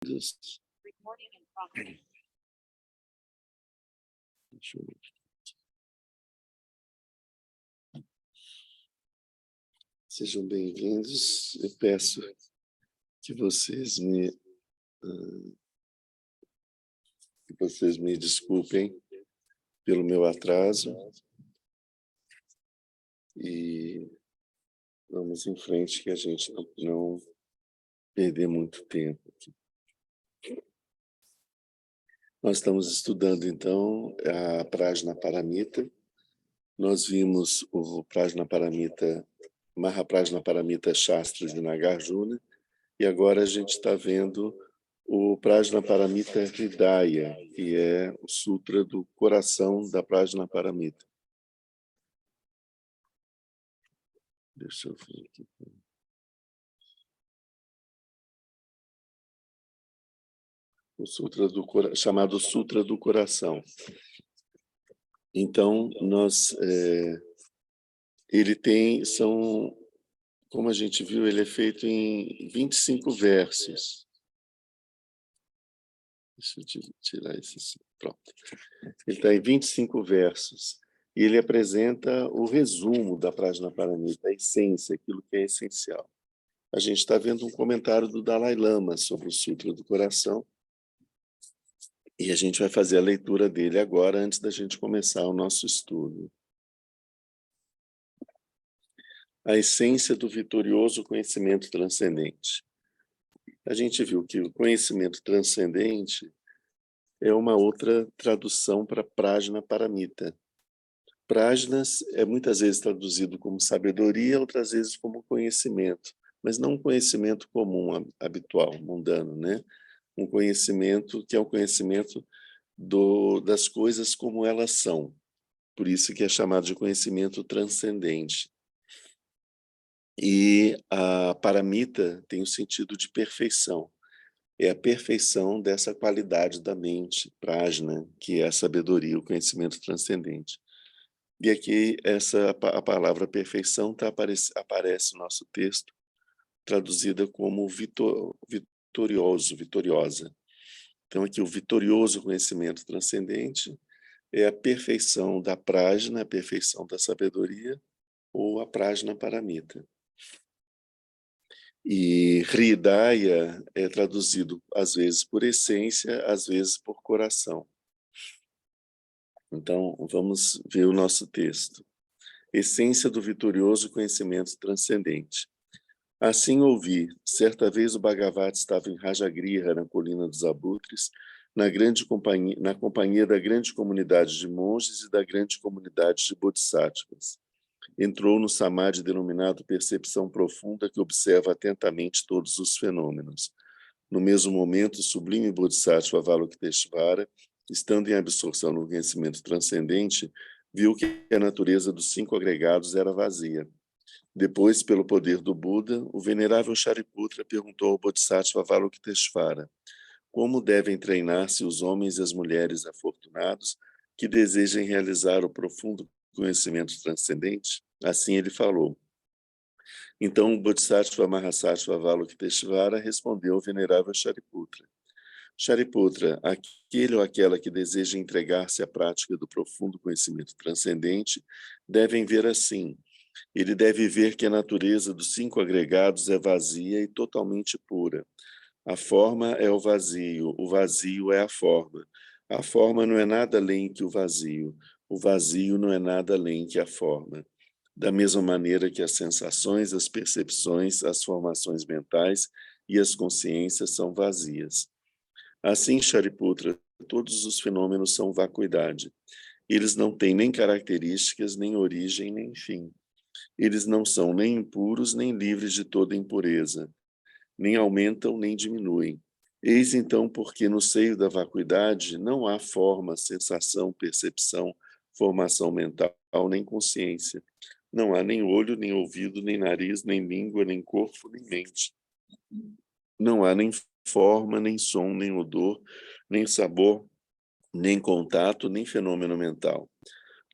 Deixa eu ver. Sejam bem-vindos. Eu peço que vocês me desculpem pelo meu atraso e vamos em frente, que a gente não perder muito tempo aqui. Nós estamos estudando, então, a Prajnaparamita. Nós vimos o Prajnaparamita, Mahaprajnaparamita Shastra de Nagarjuna, e agora a gente está vendo o Prajnaparamita Hridaya, que é o Sutra do coração da Prajnaparamita. Deixa eu ver aqui. O Sutra chamado Sutra do Coração. Então, ele como a gente viu, ele é feito em 25 versos. Deixa eu tirar esse. Pronto. Ele está em 25 versos. E ele apresenta o resumo da Prajnaparamita, a essência, aquilo que é essencial. A gente está vendo um comentário do Dalai Lama sobre o Sutra do Coração, e a gente vai fazer a leitura dele agora, antes da gente começar o nosso estudo. A essência do vitorioso conhecimento transcendente. A gente viu que o conhecimento transcendente é uma outra tradução para Prajnaparamita. Prajnas é muitas vezes traduzido como sabedoria, outras vezes como conhecimento, mas não um conhecimento comum, habitual, mundano, né? Um conhecimento que é o conhecimento das coisas como elas são. Por isso que é chamado de conhecimento transcendente. E a paramita tem o sentido de perfeição. É a perfeição dessa qualidade da mente, prajna, que é a sabedoria, o conhecimento transcendente. E aqui a palavra perfeição aparece no nosso texto, traduzida como vitorioso, vitoriosa. Então aqui o vitorioso conhecimento transcendente é a perfeição da prajna, a perfeição da sabedoria, ou a Prajnaparamita. E Hridaya é traduzido às vezes por essência, às vezes por coração. Então vamos ver o nosso texto. Essência do vitorioso conhecimento transcendente. Assim ouvi, certa vez o Bhagavata estava em Rajagriha, na colina dos abutres, na companhia da grande comunidade de monges e da grande comunidade de bodhisattvas. Entrou no samadhi denominado percepção profunda, que observa atentamente todos os fenômenos. No mesmo momento, o sublime bodhisattva Avalokiteshvara, estando em absorção no conhecimento transcendente, viu que a natureza dos 5 agregados era vazia. Depois, pelo poder do Buda, o venerável Shariputra perguntou ao bodhisattva Avalokiteshvara: como devem treinar-se os homens e as mulheres afortunados que desejem realizar o profundo conhecimento transcendente? Assim ele falou. Então o Bodhisattva Mahasattva Avalokiteshvara respondeu ao venerável Shariputra: Shariputra, aquele ou aquela que deseja entregar-se à prática do profundo conhecimento transcendente devem ver assim. Ele deve ver que a natureza dos 5 agregados é vazia e totalmente pura. A forma é o vazio é a forma não é nada além que o vazio não é nada além que a forma. Da mesma maneira que as sensações, as percepções, as formações mentais e as consciências são vazias. Assim, Shariputra, todos os fenômenos são vacuidade. Eles não têm nem características, nem origem, nem fim. Eles não são nem impuros, nem livres de toda impureza, nem aumentam, nem diminuem. Eis então porque no seio da vacuidade não há forma, sensação, percepção, formação mental, nem consciência. Não há nem olho, nem ouvido, nem nariz, nem língua, nem corpo, nem mente. Não há nem forma, nem som, nem odor, nem sabor, nem contato, nem fenômeno mental.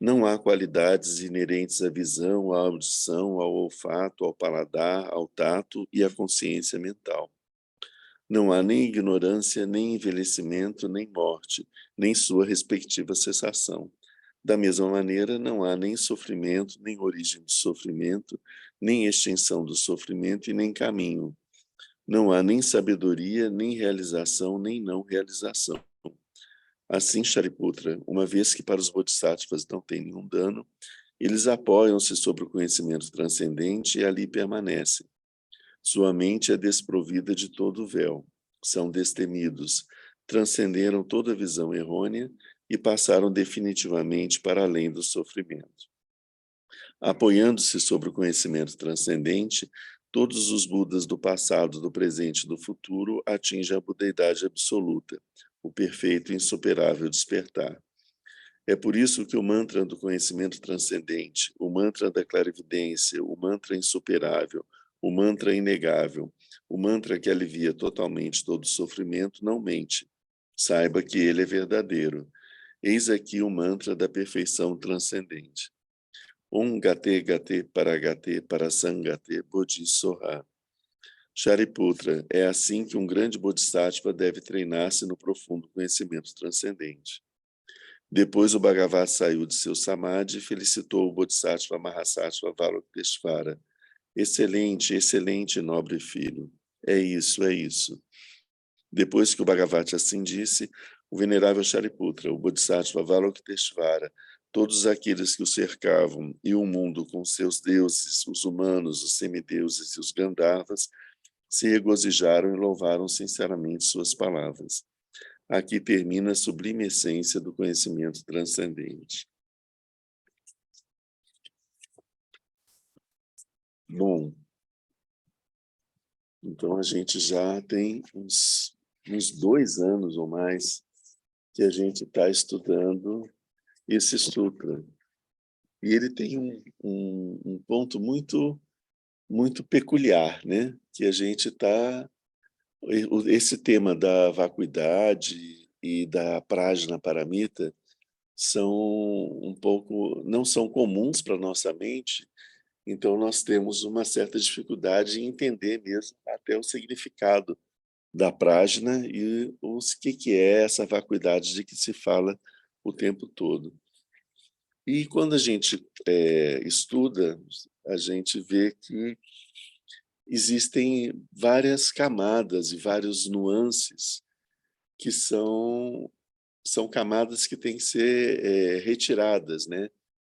Não há qualidades inerentes à visão, à audição, ao olfato, ao paladar, ao tato e à consciência mental. Não há nem ignorância, nem envelhecimento, nem morte, nem sua respectiva cessação. Da mesma maneira, não há nem sofrimento, nem origem do sofrimento, nem extinção do sofrimento e nem caminho. Não há nem sabedoria, nem realização, nem não realização. Assim, Shariputra, uma vez que para os bodhisattvas não tem nenhum dano, eles apoiam-se sobre o conhecimento transcendente e ali permanecem. Sua mente é desprovida de todo o véu. São destemidos, transcenderam toda visão errônea e passaram definitivamente para além do sofrimento. Apoiando-se sobre o conhecimento transcendente, todos os Budas do passado, do presente e do futuro atingem a budeidade absoluta, o perfeito e insuperável despertar. É por isso que o mantra do conhecimento transcendente, o mantra da clarividência, o mantra insuperável, o mantra inegável, o mantra que alivia totalmente todo sofrimento, não mente. Saiba que ele é verdadeiro. Eis aqui o mantra da perfeição transcendente. Om Gate Gate Paragate Parasangate Bodhisoha. Shariputra, é assim que um grande bodhisattva deve treinar-se no profundo conhecimento transcendente. Depois o Bhagavat saiu de seu samadhi e felicitou o Bodhisattva Mahasattva Avalokiteshvara. Excelente, excelente, nobre filho. É isso, é isso. Depois que o Bhagavat assim disse, o venerável Shariputra, o Bodhisattva Avalokiteshvara, todos aqueles que o cercavam e o mundo com seus deuses, os humanos, os semideuses e os Gandharvas, se regozijaram e louvaram sinceramente suas palavras. Aqui termina a sublime essência do conhecimento transcendente. Bom, então a gente já tem uns 2 anos ou mais que a gente está estudando esse sutra. E ele tem um ponto muito peculiar, né? Que a gente está... Esse tema da vacuidade e da prajna paramita são não são comuns para a nossa mente, então nós temos uma certa dificuldade em entender mesmo até o significado da prajna e que é essa vacuidade de que se fala o tempo todo. E quando a gente estuda, a gente vê que existem várias camadas e vários nuances que são camadas que têm que ser retiradas, né?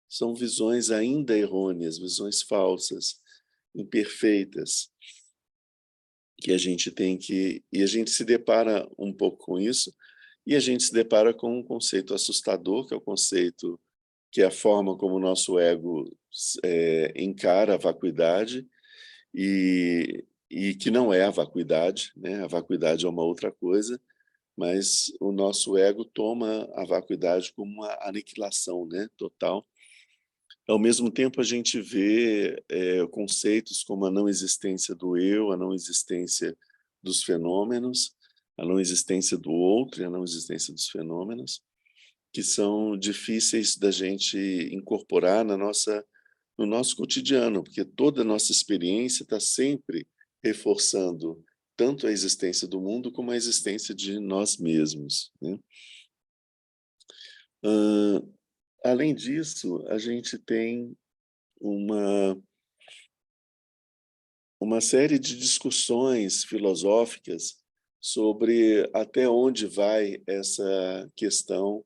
São visões ainda errôneas, visões falsas, imperfeitas, que a gente tem que... E a gente se depara um pouco com isso, e a gente se depara com um conceito assustador, que é o conceito, que é a forma como o nosso ego encara a vacuidade, e que não é a vacuidade, né? A vacuidade é uma outra coisa, mas o nosso ego toma a vacuidade como uma aniquilação, né, total. Ao mesmo tempo, a gente vê conceitos como a não existência do eu, a não existência dos fenômenos, a não existência do outro e a não existência dos fenômenos, que são difíceis da gente incorporar no nosso cotidiano, porque toda a nossa experiência está sempre reforçando tanto a existência do mundo como a existência de nós mesmos, né? Além disso, a gente tem uma série de discussões filosóficas sobre até onde vai essa questão,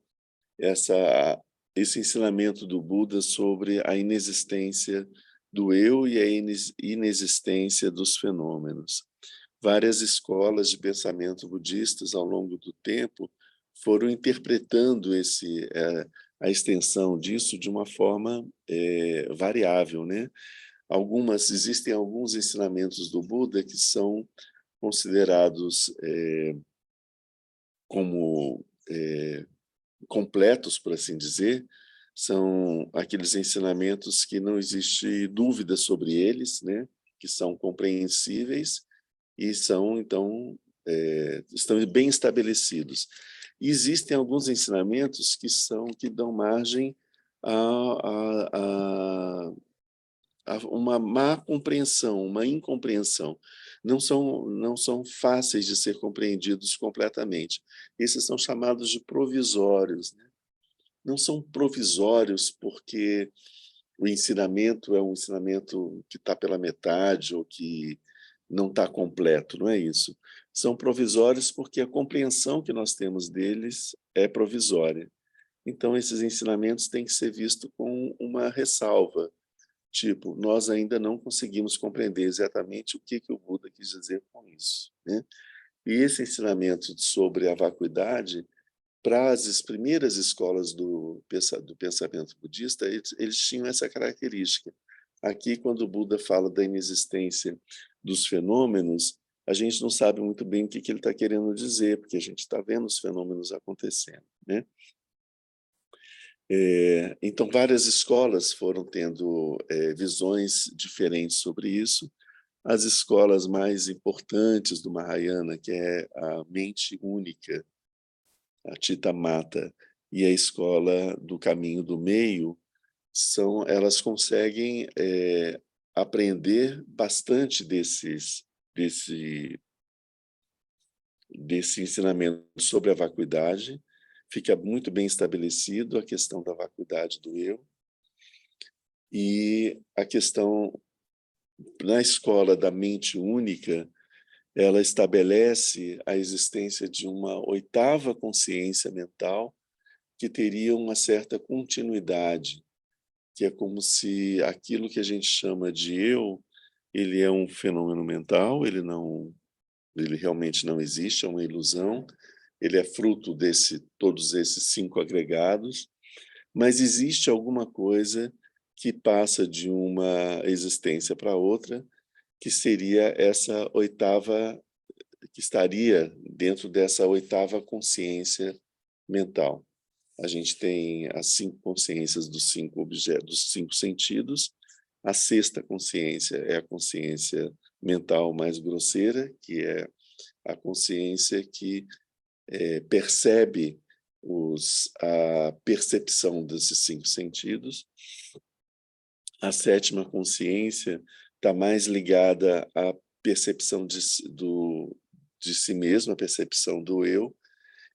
esse ensinamento do Buda sobre a inexistência do eu e a inexistência dos fenômenos. Várias escolas de pensamento budistas, ao longo do tempo, foram interpretando a extensão disso de uma forma variável, né? Existem alguns ensinamentos do Buda que são considerados como completos, por assim dizer. São aqueles ensinamentos que não existe dúvida sobre eles, né? Que são compreensíveis e são, então, estão bem estabelecidos. E existem alguns ensinamentos que dão margem a uma má compreensão, uma incompreensão. não são fáceis de ser compreendidos completamente. Esses são chamados de provisórios, né? Não são provisórios porque o ensinamento é um ensinamento que está pela metade ou que não está completo, não é isso. São provisórios porque a compreensão que nós temos deles é provisória. Então, esses ensinamentos têm que ser vistos com uma ressalva, tipo, nós ainda não conseguimos compreender exatamente o que o Buda quis dizer com isso, né? E esse ensinamento sobre a vacuidade, para as primeiras escolas do pensamento budista, eles tinham essa característica. Aqui, quando o Buda fala da inexistência dos fenômenos, a gente não sabe muito bem o que ele está querendo dizer, porque a gente está vendo os fenômenos acontecendo, né? Então, várias escolas foram tendo visões diferentes sobre isso. As escolas mais importantes do Mahayana, que é a mente única, a Citta Mata, e a escola do caminho do meio, elas conseguem aprender bastante desse ensinamento sobre a vacuidade. Fica muito bem estabelecido a questão da vacuidade do eu, e a questão, na escola da mente única, ela estabelece a existência de uma oitava consciência mental que teria uma certa continuidade, que é como se aquilo que a gente chama de eu, ele é um fenômeno mental, ele realmente não existe, é uma ilusão, ele é fruto todos esses 5 agregados, mas existe alguma coisa que passa de uma existência para outra, que seria essa oitava, que estaria dentro dessa oitava consciência mental. A gente tem as 5 consciências dos 5 objetos, dos 5 sentidos. A sexta consciência é a consciência mental mais grosseira, que é a consciência que percebe a percepção desses 5 sentidos. A sétima consciência está mais ligada à percepção de si mesmo, a percepção do eu.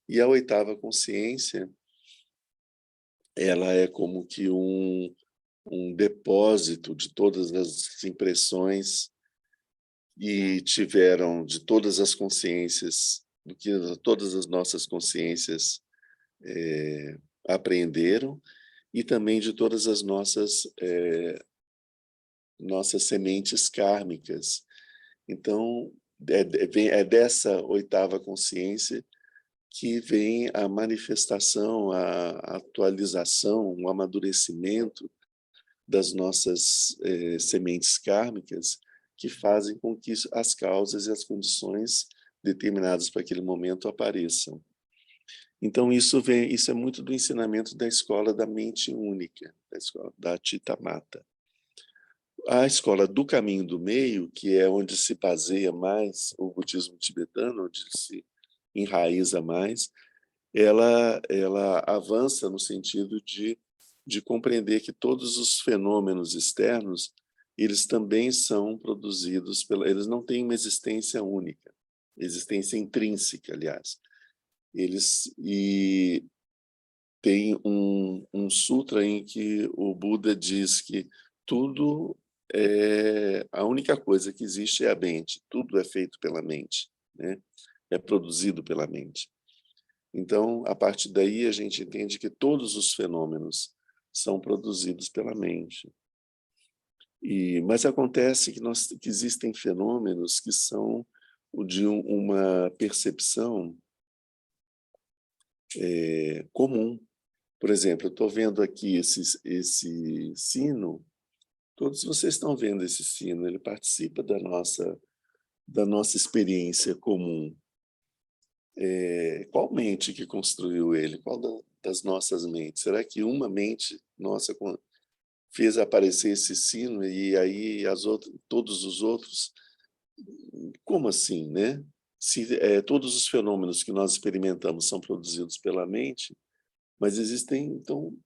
E a oitava consciência, ela é como que um depósito de todas as impressões e tiveram de todas as consciências, do que todas as nossas consciências aprenderam, e também de todas as nossas sementes kármicas. Então, é dessa oitava consciência que vem a manifestação, a atualização, o amadurecimento das nossas sementes kármicas, que fazem com que as causas e as condições determinadas para aquele momento apareçam. Então, isso é muito do ensinamento da escola da mente única, da escola da Citta Mata. A escola do caminho do meio, que é onde se baseia mais o budismo tibetano, onde se enraiza mais, ela avança no sentido de compreender que todos os fenômenos externos, eles também são produzidos eles não têm uma existência única, existência intrínseca, aliás. E tem um sutra em que o Buda diz que tudo a única coisa que existe é a mente, tudo é feito pela mente, né? É produzido pela mente. Então, a partir daí, a gente entende que todos os fenômenos são produzidos pela mente. Mas acontece que existem fenômenos que são de uma percepção comum. Por exemplo, eu estou vendo aqui esse sino, todos vocês estão vendo esse sino, ele participa da nossa experiência comum. Qual mente que construiu ele? Qual das nossas mentes? Será que uma mente nossa fez aparecer esse sino e aí todos os outros? Como assim, né? Se todos os fenômenos que nós experimentamos são produzidos pela mente, mas existem, então,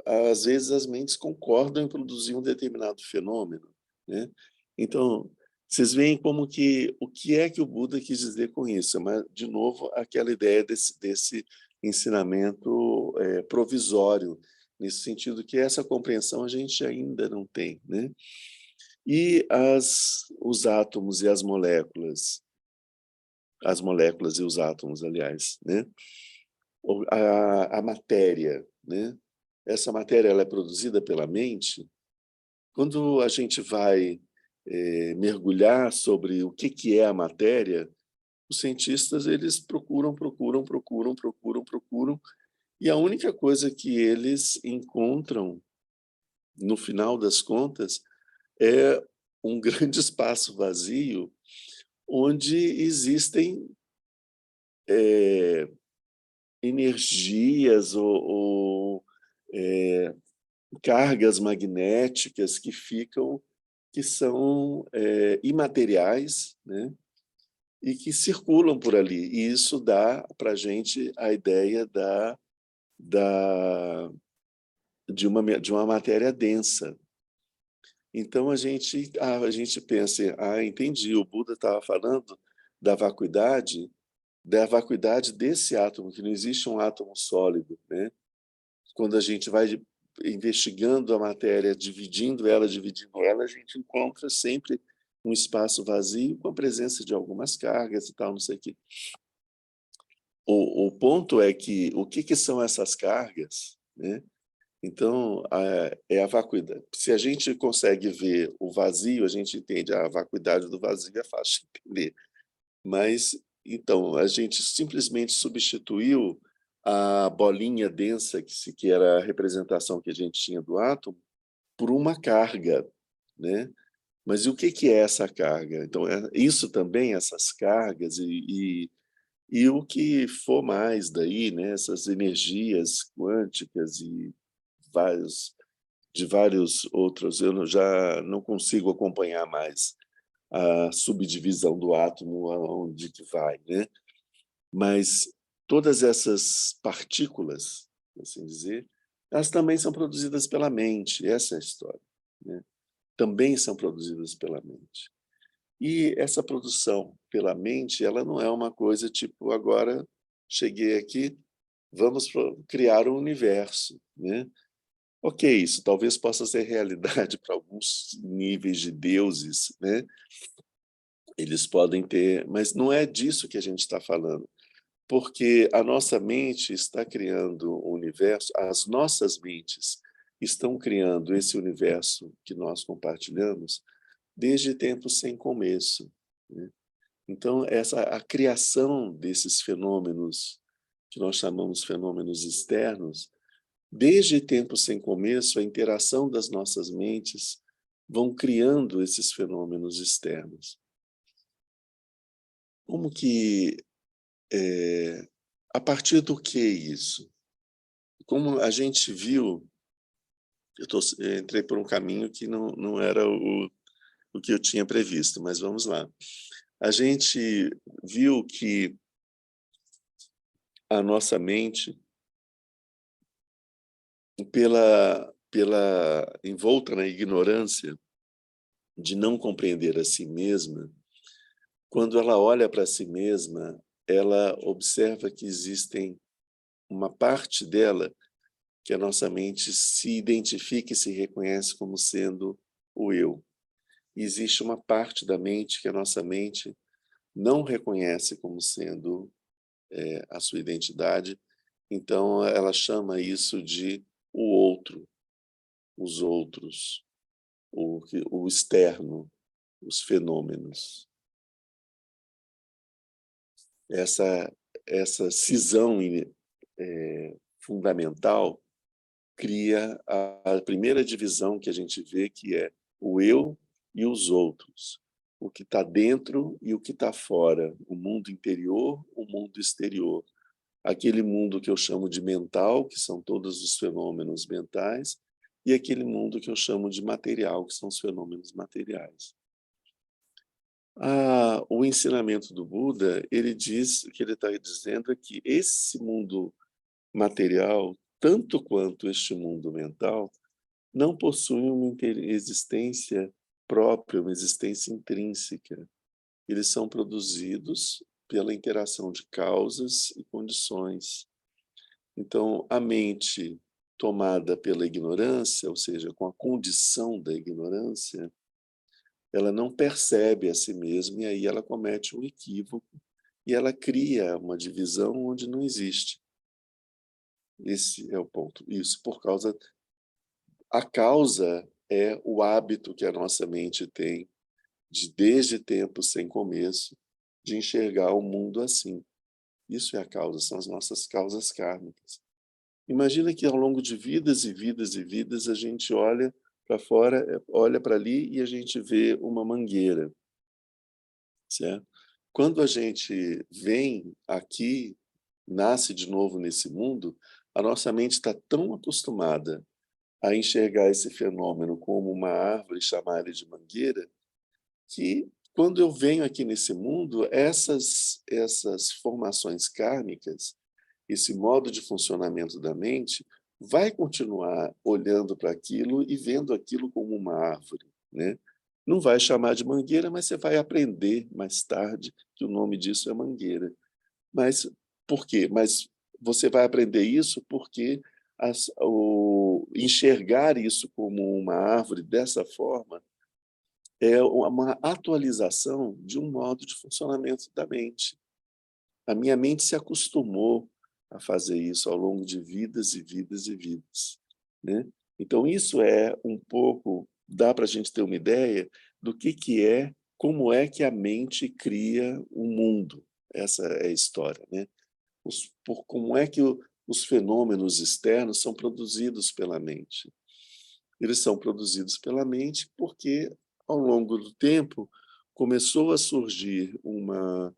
às vezes as mentes concordam em produzir um determinado fenômeno, né? Então, Vocês veem como que o que é que o Buda quis dizer com isso? Mas, de novo, aquela ideia desse ensinamento provisório, nesse sentido que essa compreensão a gente ainda não tem, né? E os átomos e as moléculas e os átomos, aliás, né? A matéria, né? Essa matéria ela é produzida pela mente. Quando a gente vai mergulhar sobre o que é a matéria, os cientistas eles procuram, e a única coisa que eles encontram, no final das contas, é um grande espaço vazio onde existem energias ou cargas magnéticas que são imateriais, né? E que circulam por ali. E isso dá para a gente a ideia de uma matéria densa. Então, a gente pensa, entendi, o Buda estava falando da vacuidade desse átomo, que não existe um átomo sólido, né? Quando a gente vai investigando a matéria, dividindo ela, a gente encontra sempre um espaço vazio com a presença de algumas cargas e tal, não sei o quê. O ponto é que o que são essas cargas, né? Então, é a vacuidade. Se a gente consegue ver o vazio, a gente entende a vacuidade do vazio, é fácil de entender. Mas, então, a gente simplesmente substituiu a bolinha densa, que era a representação que a gente tinha do átomo, por uma carga, né? Mas e o que é essa carga? Então, isso também, essas cargas e o que for mais daí, né? Essas energias quânticas e de vários outros, já não consigo acompanhar mais a subdivisão do átomo, aonde que vai, né? Mas todas essas partículas, assim dizer, elas também são produzidas pela mente, essa é a história, né? Também são produzidas pela mente. E essa produção pela mente, ela não é uma coisa tipo, agora cheguei aqui, vamos criar um universo, né? Ok, isso talvez possa ser realidade para alguns níveis de deuses, né? Eles podem ter, mas não é disso que a gente está falando, porque a nossa mente está criando um universo, as nossas mentes estão criando esse universo que nós compartilhamos desde tempos sem começo, né? Então, a criação desses fenômenos, que nós chamamos fenômenos externos, desde tempos sem começo, a interação das nossas mentes vão criando esses fenômenos externos. Como que, a partir do que isso? Como a gente viu, entrei por um caminho que não era o que eu tinha previsto, mas vamos lá. A gente viu que a nossa mente, pela envolta na ignorância de não compreender a si mesma, quando ela olha para si mesma, ela observa que existem uma parte dela que a nossa mente se identifica e se reconhece como sendo o eu. E existe uma parte da mente que a nossa mente não reconhece como sendo a sua identidade, então ela chama isso de o outro, os outros, o externo, os fenômenos. Essa cisão fundamental cria a primeira divisão que a gente vê, que é o eu e os outros, o que está dentro e o que está fora, o mundo interior, o mundo exterior. Aquele mundo que eu chamo de mental, que são todos os fenômenos mentais, e aquele mundo que eu chamo de material, que são os fenômenos materiais. O ensinamento do Buda, ele diz, o que ele está dizendo é que esse mundo material, tanto quanto este mundo mental, não possui uma existência própria, uma existência intrínseca. Eles são produzidos pela interação de causas e condições. Então, a mente tomada pela ignorância, ou seja, com a condição da ignorância, ela não percebe a si mesma e aí ela comete um equívoco e ela cria uma divisão onde não existe. Esse é o ponto. Isso por causa... A causa é o hábito que a nossa mente tem, desde tempos sem começo, de enxergar o mundo assim. Isso é a causa, são as nossas causas kármicas. Imagina que ao longo de vidas e vidas e vidas a gente olha para fora, olha para ali e a gente vê uma mangueira, certo? Quando a gente vem aqui, nasce de novo nesse mundo, a nossa mente está tão acostumada a enxergar esse fenômeno como uma árvore, chamar ele de mangueira, que quando eu venho aqui nesse mundo, essas formações kármicas, esse modo de funcionamento da mente, vai continuar olhando para aquilo e vendo aquilo como uma árvore, né? Não vai chamar de mangueira, mas você vai aprender mais tarde que o nome disso é mangueira. Mas por quê? Mas você vai aprender isso porque enxergar isso como uma árvore dessa forma é uma atualização de um modo de funcionamento da mente. A minha mente se acostumou a fazer isso ao longo de vidas e vidas e vidas, né? Então, isso é um pouco, dá para a gente ter uma ideia do que é, como é que a mente cria o mundo. Essa é a história, né? Como é que os fenômenos externos são produzidos pela mente. Eles são produzidos pela mente porque, ao longo do tempo, começou a surgir uma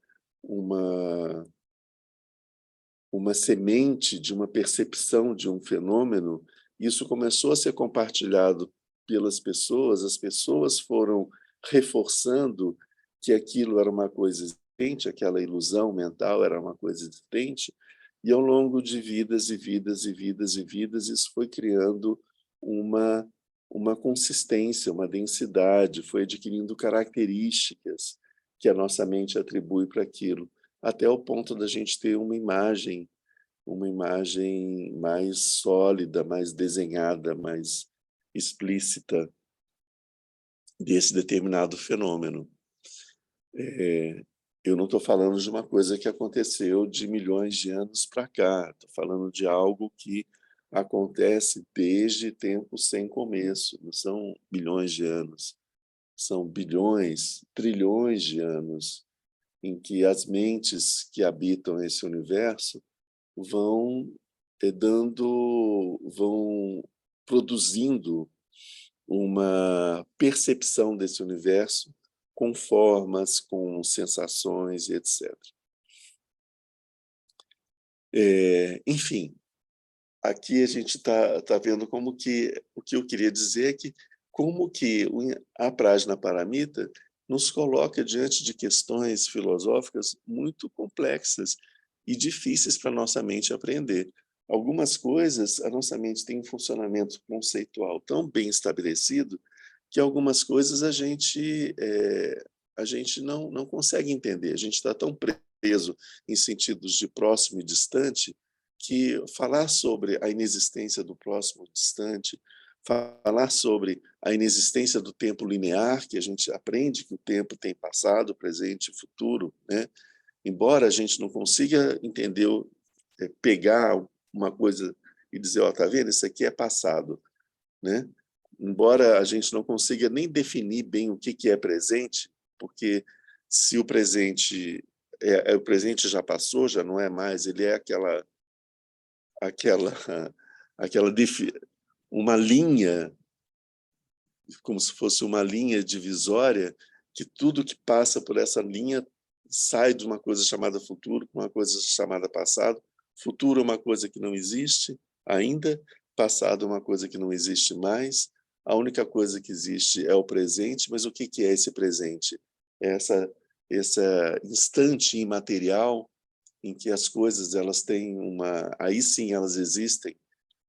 semente de uma percepção de um fenômeno. Isso começou a ser compartilhado pelas pessoas, as pessoas foram reforçando que aquilo era uma coisa existente, aquela ilusão mental era uma coisa existente, e ao longo de vidas e vidas e vidas e vidas, isso foi criando uma consistência, uma densidade, foi adquirindo características que a nossa mente atribui para aquilo, até o ponto da gente ter uma imagem mais sólida, mais desenhada, mais explícita desse determinado fenômeno. Eu não estou falando de uma coisa que aconteceu de milhões de anos para cá, estou falando de algo que acontece desde tempos sem começo, não são milhões de anos, são bilhões, trilhões de anos, em que as mentes que habitam esse universo vão vão produzindo uma percepção desse universo com formas, com sensações e etc. Enfim, aqui a gente tá vendo como que o que eu queria dizer é que como que a Prajnaparamita nos coloca diante de questões filosóficas muito complexas e difíceis para a nossa mente aprender. Algumas coisas, a nossa mente tem um funcionamento conceitual tão bem estabelecido que algumas coisas a gente não consegue entender. A gente está tão preso em sentidos de próximo e distante que falar sobre a inexistência do próximo distante, falar sobre a inexistência do tempo linear, que a gente aprende que o tempo tem passado, presente e futuro, né? Embora a gente não consiga entender, pegar uma coisa e dizer, ó, tá vendo, isso aqui é passado, né? Embora a gente não consiga nem definir bem o que é presente, porque se o presente o presente já passou, já não é mais, ele é aquela aquela uma linha, como se fosse uma linha divisória, que tudo que passa por essa linha sai de uma coisa chamada futuro para uma coisa chamada passado. Futuro é uma coisa que não existe ainda, passado é uma coisa que não existe mais. A única coisa que existe é o presente, mas o que é esse presente? É essa instante imaterial em que as coisas elas têm aí sim elas existem,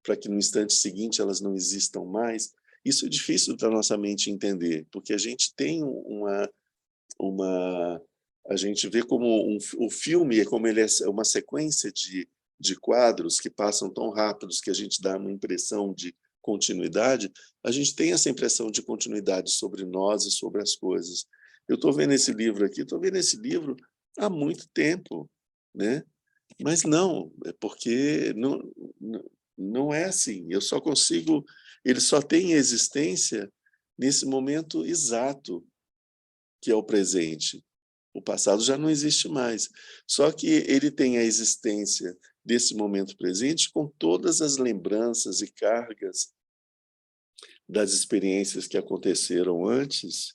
para que no instante seguinte elas não existam mais. Isso é difícil da nossa mente entender, porque a gente tem a gente vê como o filme é como ele é uma sequência de quadros que passam tão rápidos que a gente dá uma impressão de continuidade. A gente tem essa impressão de continuidade sobre nós e sobre as coisas. Eu estou vendo esse livro aqui, estou vendo esse livro há muito tempo, né? Mas não, é porque não é assim. Eu só consigo, ele só tem existência nesse momento exato, que é o presente. O passado já não existe mais. Só que ele tem a existência desse momento presente com todas as lembranças e cargas das experiências que aconteceram antes.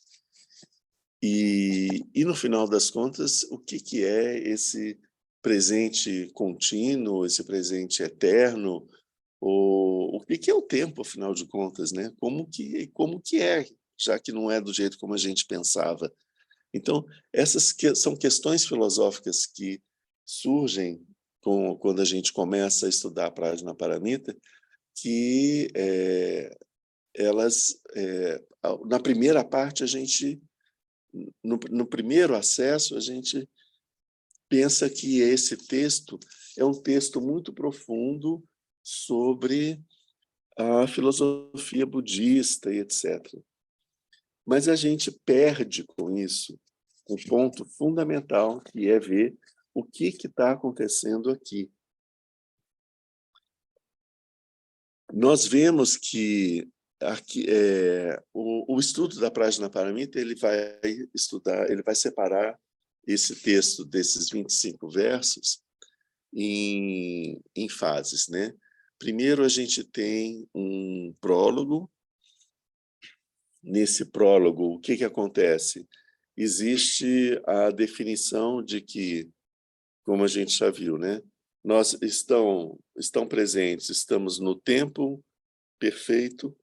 E no final das contas, o que é esse presente contínuo, esse presente eterno? O que é o tempo, afinal de contas, né? Como que é, já que não é do jeito como a gente pensava? Então, essas são questões filosóficas que surgem quando a gente começa a estudar a Prajnaparamita, que elas, na primeira parte, no primeiro acesso, a gente pensa que esse texto é um texto muito profundo sobre a filosofia budista e etc. Mas a gente perde com isso o ponto fundamental, que é ver o que está acontecendo aqui. Nós vemos que aqui, o estudo da Prajnaparamita ele vai separar esse texto desses 25 versos em fases, né? Primeiro a gente tem um prólogo. Nesse prólogo, o que acontece? Existe a definição de que, como a gente já viu, né? Nós estão presentes, estamos no tempo perfeito,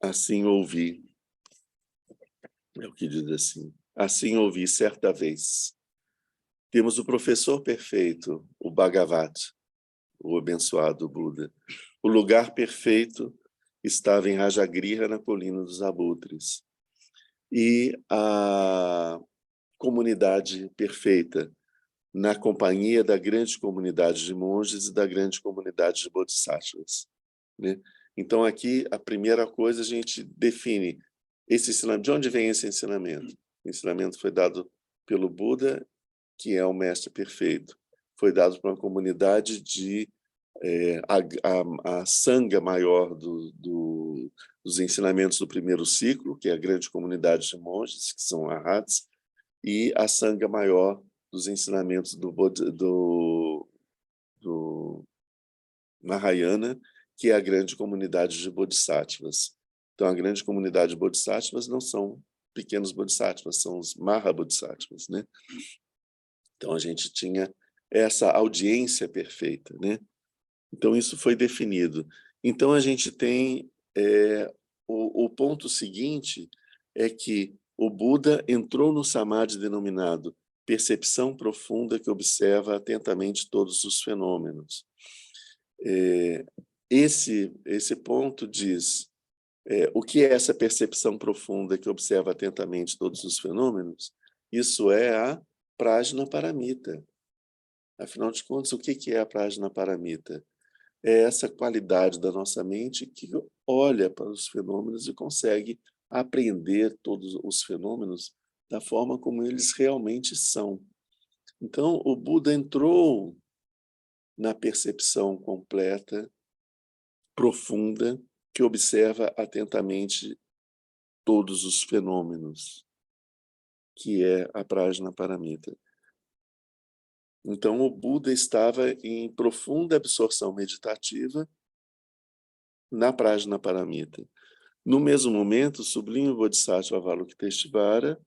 assim ouvi. É o que diz assim. Assim ouvi certa vez. Temos o professor perfeito, o Bhagavat, o abençoado Buda. O lugar perfeito estava em Rajagriha, na colina dos abutres. E a comunidade perfeita, na companhia da grande comunidade de monges e da grande comunidade de bodhisattvas, né? Então, aqui, a primeira coisa, a gente define esse ensinamento. De onde vem esse ensinamento? O ensinamento foi dado pelo Buda, que é o mestre perfeito. Foi dado para uma comunidade a sanga maior dos ensinamentos do primeiro ciclo, que é a grande comunidade de monges, que são arhats, e a sanga maior dos ensinamentos do Mahayana, que é a grande comunidade de bodhisattvas. Então, a grande comunidade de bodhisattvas não são pequenos bodhisattvas, são os mahabodhisattvas, né? Então, a gente tinha essa audiência perfeita, né? Então, isso foi definido. Então, a gente tem o ponto seguinte é que o Buda entrou no samadhi denominado percepção profunda que observa atentamente todos os fenômenos. Esse ponto diz o que é essa percepção profunda que observa atentamente todos os fenômenos? Isso é a Prajnaparamita. Afinal de contas, o que é a Prajnaparamita? É essa qualidade da nossa mente que olha para os fenômenos e consegue apreender todos os fenômenos da forma como eles realmente são. Então, o Buda entrou na percepção completa, profunda, que observa atentamente todos os fenômenos, que é a Prajnaparamita. Então, o Buda estava em profunda absorção meditativa na Prajnaparamita. No mesmo momento, o sublime Bodhisattva Avalokiteshvara,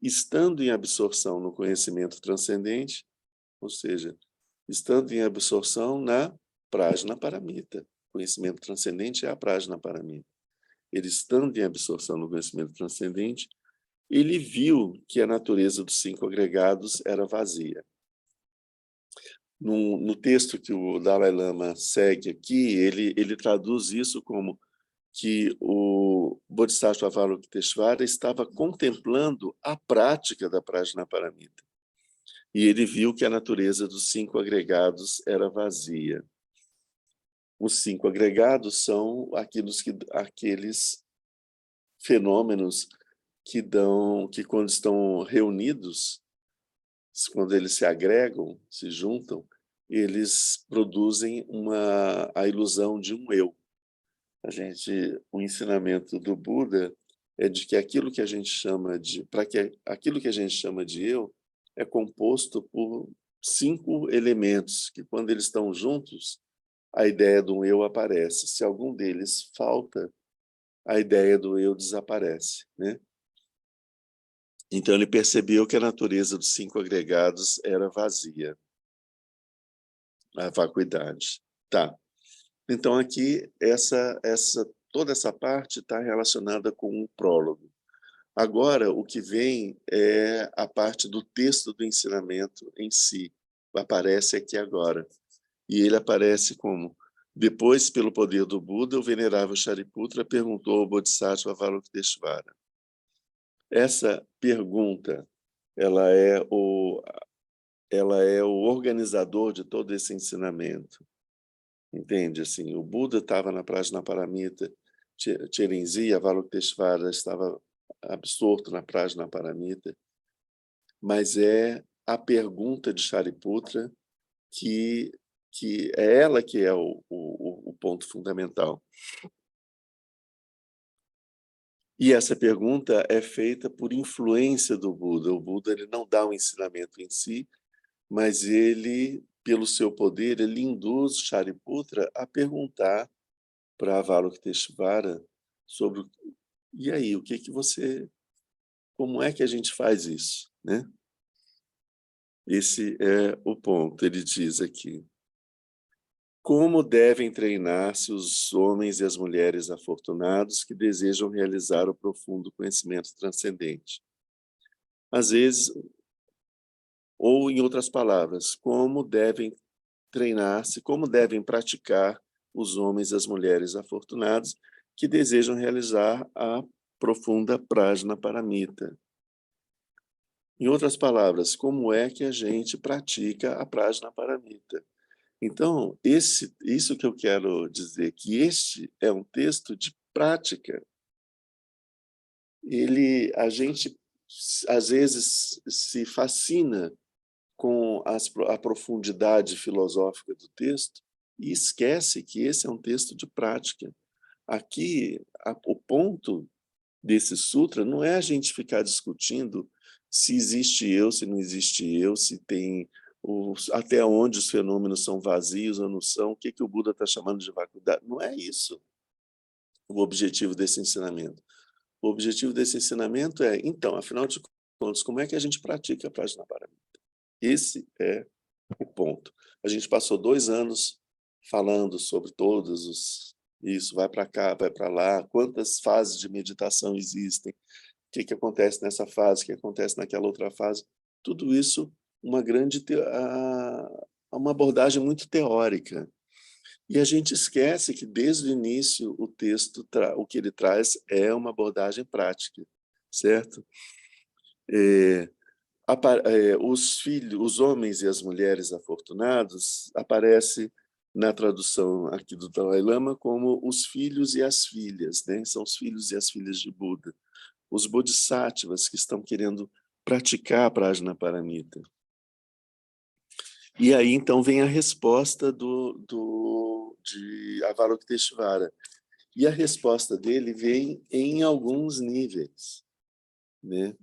estando em absorção no conhecimento transcendente, ou seja, estando em absorção na Prajnaparamita. Conhecimento transcendente é a Prajnaparamita. Ele estando em absorção no conhecimento transcendente, ele viu que a natureza dos 5 agregados era vazia. No texto que o Dalai Lama segue aqui, ele traduz isso como que o Bodhisattva Avalokiteshvara estava contemplando a prática da Prajnaparamita. E ele viu que a natureza dos 5 agregados era vazia. Os 5 agregados são aqueles fenômenos que quando estão reunidos, quando eles se agregam, se juntam, eles produzem a ilusão de um eu. O ensinamento do Buda é de que aquilo que a gente chama de eu é composto por 5 elementos que, quando eles estão juntos, a ideia do eu aparece. Se algum deles falta, a ideia do eu desaparece, né? Então ele percebeu que a natureza dos 5 agregados era vazia, a vacuidade. Tá. Então aqui toda essa parte está relacionada com o prólogo. Agora o que vem é a parte do texto do ensinamento em si. Aparece aqui agora. E ele aparece como: depois, pelo poder do Buda, o venerável Shariputra perguntou ao Bodhisattva Avalokiteshvara. Essa pergunta, ela é o organizador de todo esse ensinamento. Entende? Assim, o Buda estava na Prajnaparamita, Chirenzi, Avalokiteshvara estava absorto na Prajnaparamita, mas é a pergunta de Shariputra que é ela que é o ponto fundamental. E essa pergunta é feita por influência do Buda. O Buda ele não dá o ensinamento em si, mas ele, pelo seu poder, ele induz Shariputra a perguntar para Avalokiteshvara sobre e aí, como é que a gente faz isso, né? Esse é o ponto. Ele diz aqui: como devem treinar-se os homens e as mulheres afortunados que desejam realizar o profundo conhecimento transcendente? Às vezes, ou em outras palavras, como devem treinar-se, como devem praticar os homens e as mulheres afortunados que desejam realizar a profunda Prajnaparamita. Em outras palavras, como é que a gente pratica a Prajnaparamita? Então, isso que eu quero dizer, que este é um texto de prática. A gente, às vezes, se fascina com a profundidade filosófica do texto e esquece que esse é um texto de prática. Aqui, o ponto desse sutra não é a gente ficar discutindo se existe eu, se não existe eu, se tem até onde os fenômenos são vazios ou não são, o que o Buda está chamando de vacuidade. Não é isso o objetivo desse ensinamento. O objetivo desse ensinamento é, então, afinal de contas, como é que a gente pratica a Prajnaparamita? Esse é o ponto. A gente passou 2 anos falando sobre isso, vai para cá, vai para lá, quantas fases de meditação existem, o que acontece nessa fase, o que acontece naquela outra fase. Tudo isso, uma abordagem muito teórica. E a gente esquece que, desde o início, o texto, o que ele traz é uma abordagem prática, certo? Os homens e as mulheres afortunados aparece na tradução aqui do Dalai Lama como os filhos e as filhas, né? São os filhos e as filhas de Buda, os bodhisattvas que estão querendo praticar a Prajnaparamita. E aí então vem a resposta de Avalokiteshvara. E a resposta dele vem em alguns níveis, né?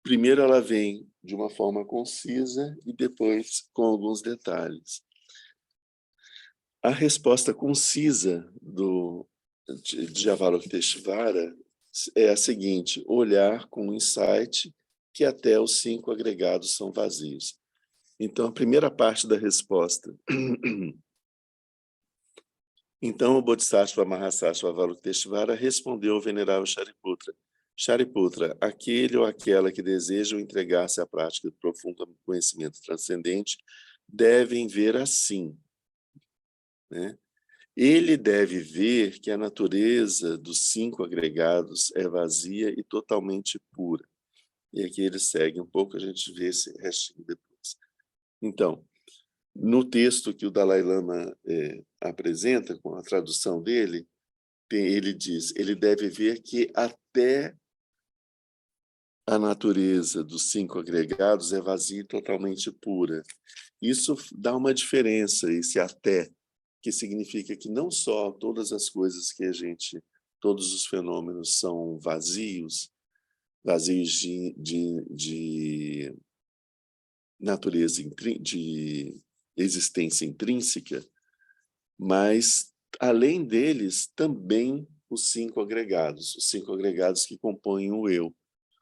Primeiro ela vem de uma forma concisa e depois com alguns detalhes. A resposta concisa de Avalokiteshvara é a seguinte: olhar com insight que até os 5 agregados são vazios. Então, a primeira parte da resposta Então o Bodhisattva Mahasattva Avalokiteshvara respondeu ao venerável Shariputra: Shariputra, aquele ou aquela que desejam entregar-se à prática do profundo conhecimento transcendente devem ver assim, né? Ele deve ver que a natureza dos 5 agregados é vazia e totalmente pura. E aqui ele segue um pouco, a gente vê esse restinho depois. Então, no texto que o Dalai Lama apresenta, com a tradução dele, ele diz, ele deve ver que até a natureza dos 5 agregados é vazia e totalmente pura. Isso dá uma diferença, esse até, que significa que não só todas as coisas que todos os fenômenos são vazios, vazios de natureza, de existência intrínseca, mas, além deles, também os 5 agregados que compõem o eu.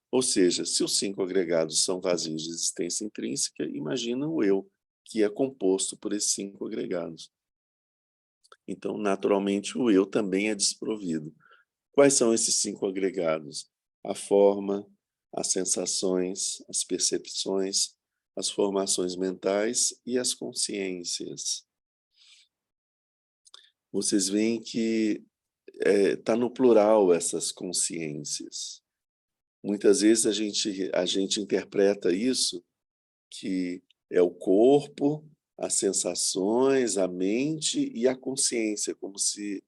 Ou seja, se os 5 agregados são vazios de existência intrínseca, imagina o eu, que é composto por esses 5 agregados. Então, naturalmente, o eu também é desprovido. Quais são esses 5 agregados? A forma, as sensações, as percepções, as formações mentais e as consciências. Vocês veem que está no plural essas consciências. Muitas vezes a gente interpreta isso, que é o corpo, as sensações, a mente e a consciência, como se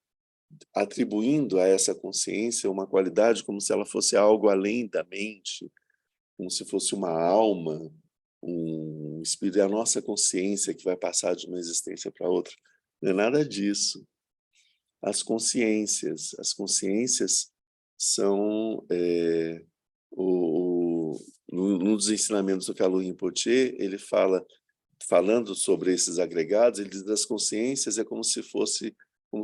atribuindo a essa consciência uma qualidade como se ela fosse algo além da mente, como se fosse uma alma, um espírito, é a nossa consciência que vai passar de uma existência para outra. Não é nada disso. As consciências são num dos ensinamentos do Kalu Rinpoche, ele falando sobre esses agregados, ele diz das consciências é como se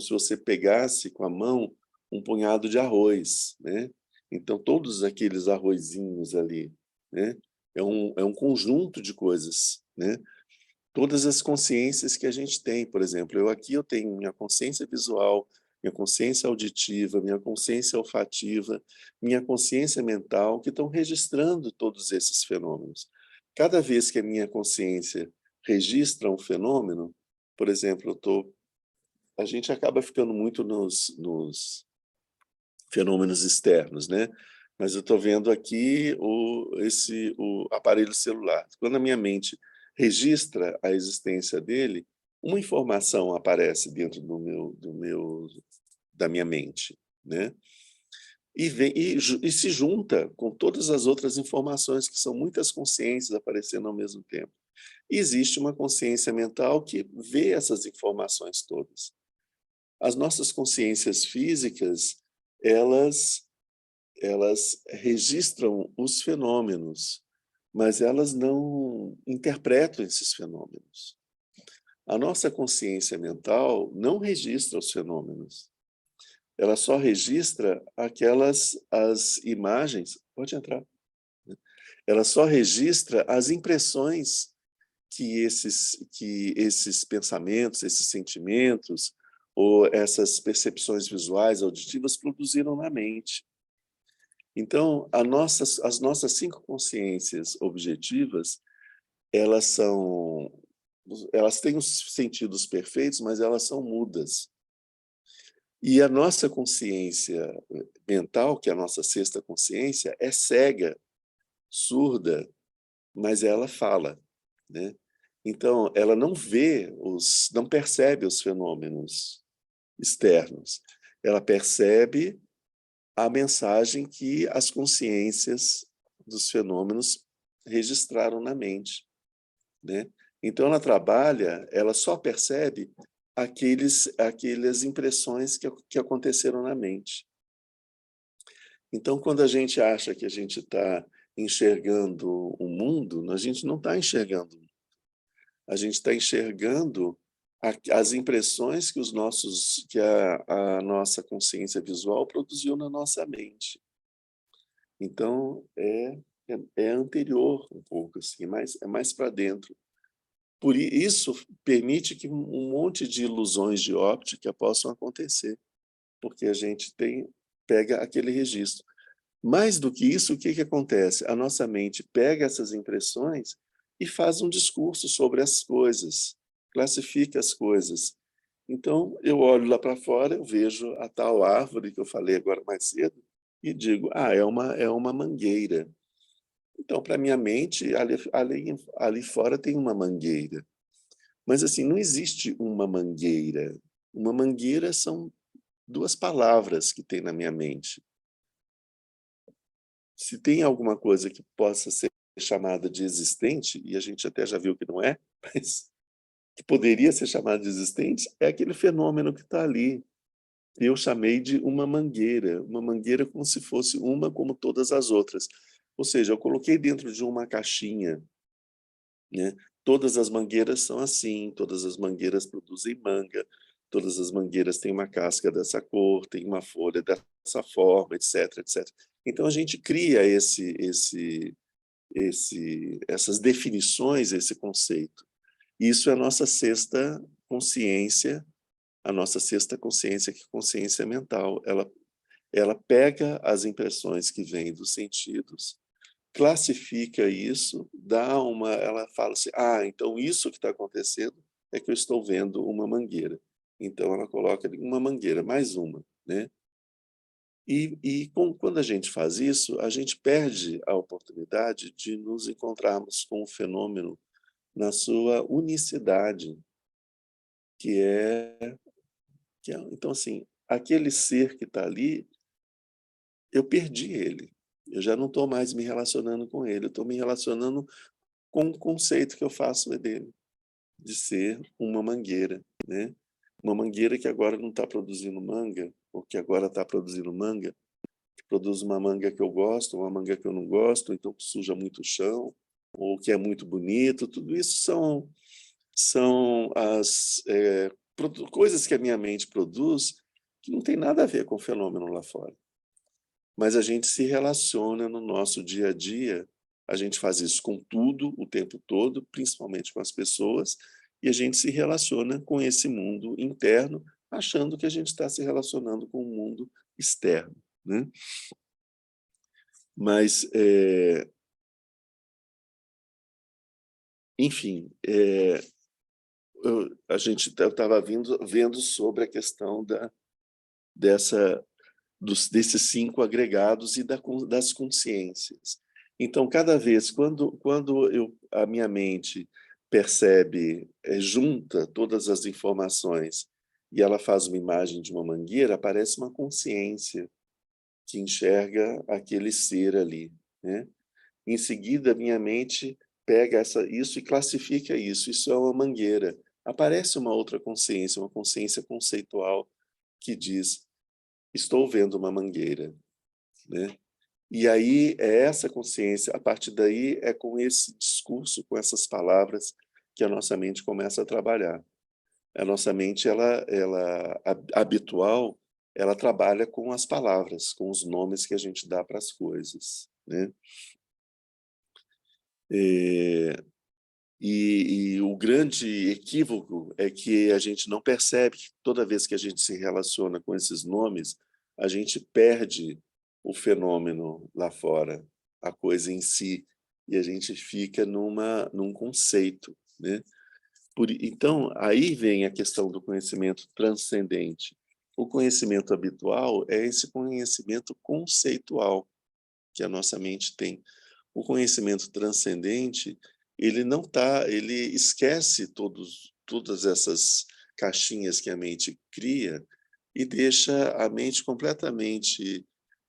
você pegasse com a mão um punhado de arroz, né? Então todos aqueles arrozinhos ali, né? É um conjunto de coisas, né? Todas as consciências que a gente tem, por exemplo, eu tenho minha consciência visual, minha consciência auditiva, minha consciência olfativa, minha consciência mental, que estão registrando todos esses fenômenos. Cada vez que a minha consciência registra um fenômeno, por exemplo, a gente acaba ficando muito nos fenômenos externos, né? Mas eu estou vendo aqui o aparelho celular. Quando a minha mente registra a existência dele, uma informação aparece dentro da minha mente, né? E se junta com todas as outras informações, que são muitas consciências aparecendo ao mesmo tempo. E existe uma consciência mental que vê essas informações todas. As nossas consciências físicas, elas registram os fenômenos, mas elas não interpretam esses fenômenos. A nossa consciência mental não registra os fenômenos. Ela só registra as imagens. Pode entrar. Ela só registra as impressões que esses pensamentos, esses sentimentos, ou essas percepções visuais, auditivas, produziram na mente. Então, as nossas 5 consciências objetivas, elas têm os sentidos perfeitos, mas elas são mudas. E a nossa consciência mental, que é a nossa 6ª consciência, é cega, surda, mas ela fala, né? Então, ela não não percebe os fenômenos externos. Ela percebe a mensagem que as consciências dos fenômenos registraram na mente, né? Então ela só percebe aquelas impressões que aconteceram na mente. Então, quando a gente acha que a gente está enxergando o mundo, a gente não está enxergando. A gente está enxergando as impressões que a nossa consciência visual produziu na nossa mente. Então, é anterior um pouco, assim, é mais para dentro. Isso permite que um monte de ilusões de óptica possam acontecer, porque a gente pega aquele registro. Mais do que isso, o que que acontece? A nossa mente pega essas impressões e faz um discurso sobre as coisas, classifica as coisas. Então, eu olho lá para fora, eu vejo a tal árvore que eu falei agora mais cedo e digo: "Ah, é uma mangueira". Então, para minha mente, ali fora tem uma mangueira. Mas, assim, não existe uma mangueira. Uma mangueira são 2 palavras que tem na minha mente. Se tem alguma coisa que possa ser chamada de existente, e a gente até já viu que não é, mas que poderia ser chamada de existente, é aquele fenômeno que está ali. Eu chamei de uma mangueira como se fosse uma como todas as outras. Ou seja, eu coloquei dentro de uma caixinha, né? Todas as mangueiras são assim, todas as mangueiras produzem manga, todas as mangueiras têm uma casca dessa cor, tem uma folha dessa forma, etc, etc. Então a gente cria essas definições, esse conceito. Isso é a nossa sexta consciência, que é consciência mental. Ela pega as impressões que vêm dos sentidos, classifica isso, ela fala assim: "Ah, então isso que está acontecendo é que eu estou vendo uma mangueira". Então ela coloca ali uma mangueira, mais uma, né. Quando a gente faz isso, a gente perde a oportunidade de nos encontrarmos com o fenômeno na sua unicidade, que é então, assim, aquele ser que está ali, eu perdi ele. Eu já não estou mais me relacionando com ele, eu estou me relacionando com o conceito que eu faço dele, de ser uma mangueira, né. Uma mangueira que agora não está produzindo manga, ou que agora está produzindo manga, que produz uma manga que eu gosto, uma manga que eu não gosto, então que suja muito o chão, ou que é muito bonito, tudo isso são as, coisas que a minha mente produz, que não tem nada a ver com o fenômeno lá fora. Mas a gente se relaciona no nosso dia a dia, a gente faz isso com tudo, o tempo todo, principalmente com as pessoas, e a gente se relaciona com esse mundo interno, achando que a gente está se relacionando com o mundo externo, né. Mas, enfim, eu estava vendo sobre a questão dessa desses 5 agregados e das consciências. Então, cada vez quando a minha mente percebe, junta todas as informações e ela faz uma imagem de uma mangueira, aparece uma consciência que enxerga aquele ser ali, né. Em seguida, minha mente pega isso e classifica isso. Isso é uma mangueira. Aparece uma consciência conceitual que diz: "Estou vendo uma mangueira", né. E aí é essa consciência, a partir daí é com esse discurso, com essas palavras que a nossa mente começa a trabalhar. A nossa mente habitual, ela trabalha com as palavras, com os nomes que a gente dá para as coisas, né. Eh E o grande equívoco é que a gente não percebe que toda vez que a gente se relaciona com esses nomes, a gente perde o fenômeno lá fora, a coisa em si, e a gente fica num conceito, né. Então, aí vem a questão do conhecimento transcendente. O conhecimento habitual é esse conhecimento conceitual que a nossa mente tem. O conhecimento transcendente, ele esquece todas essas caixinhas que a mente cria e deixa a mente completamente,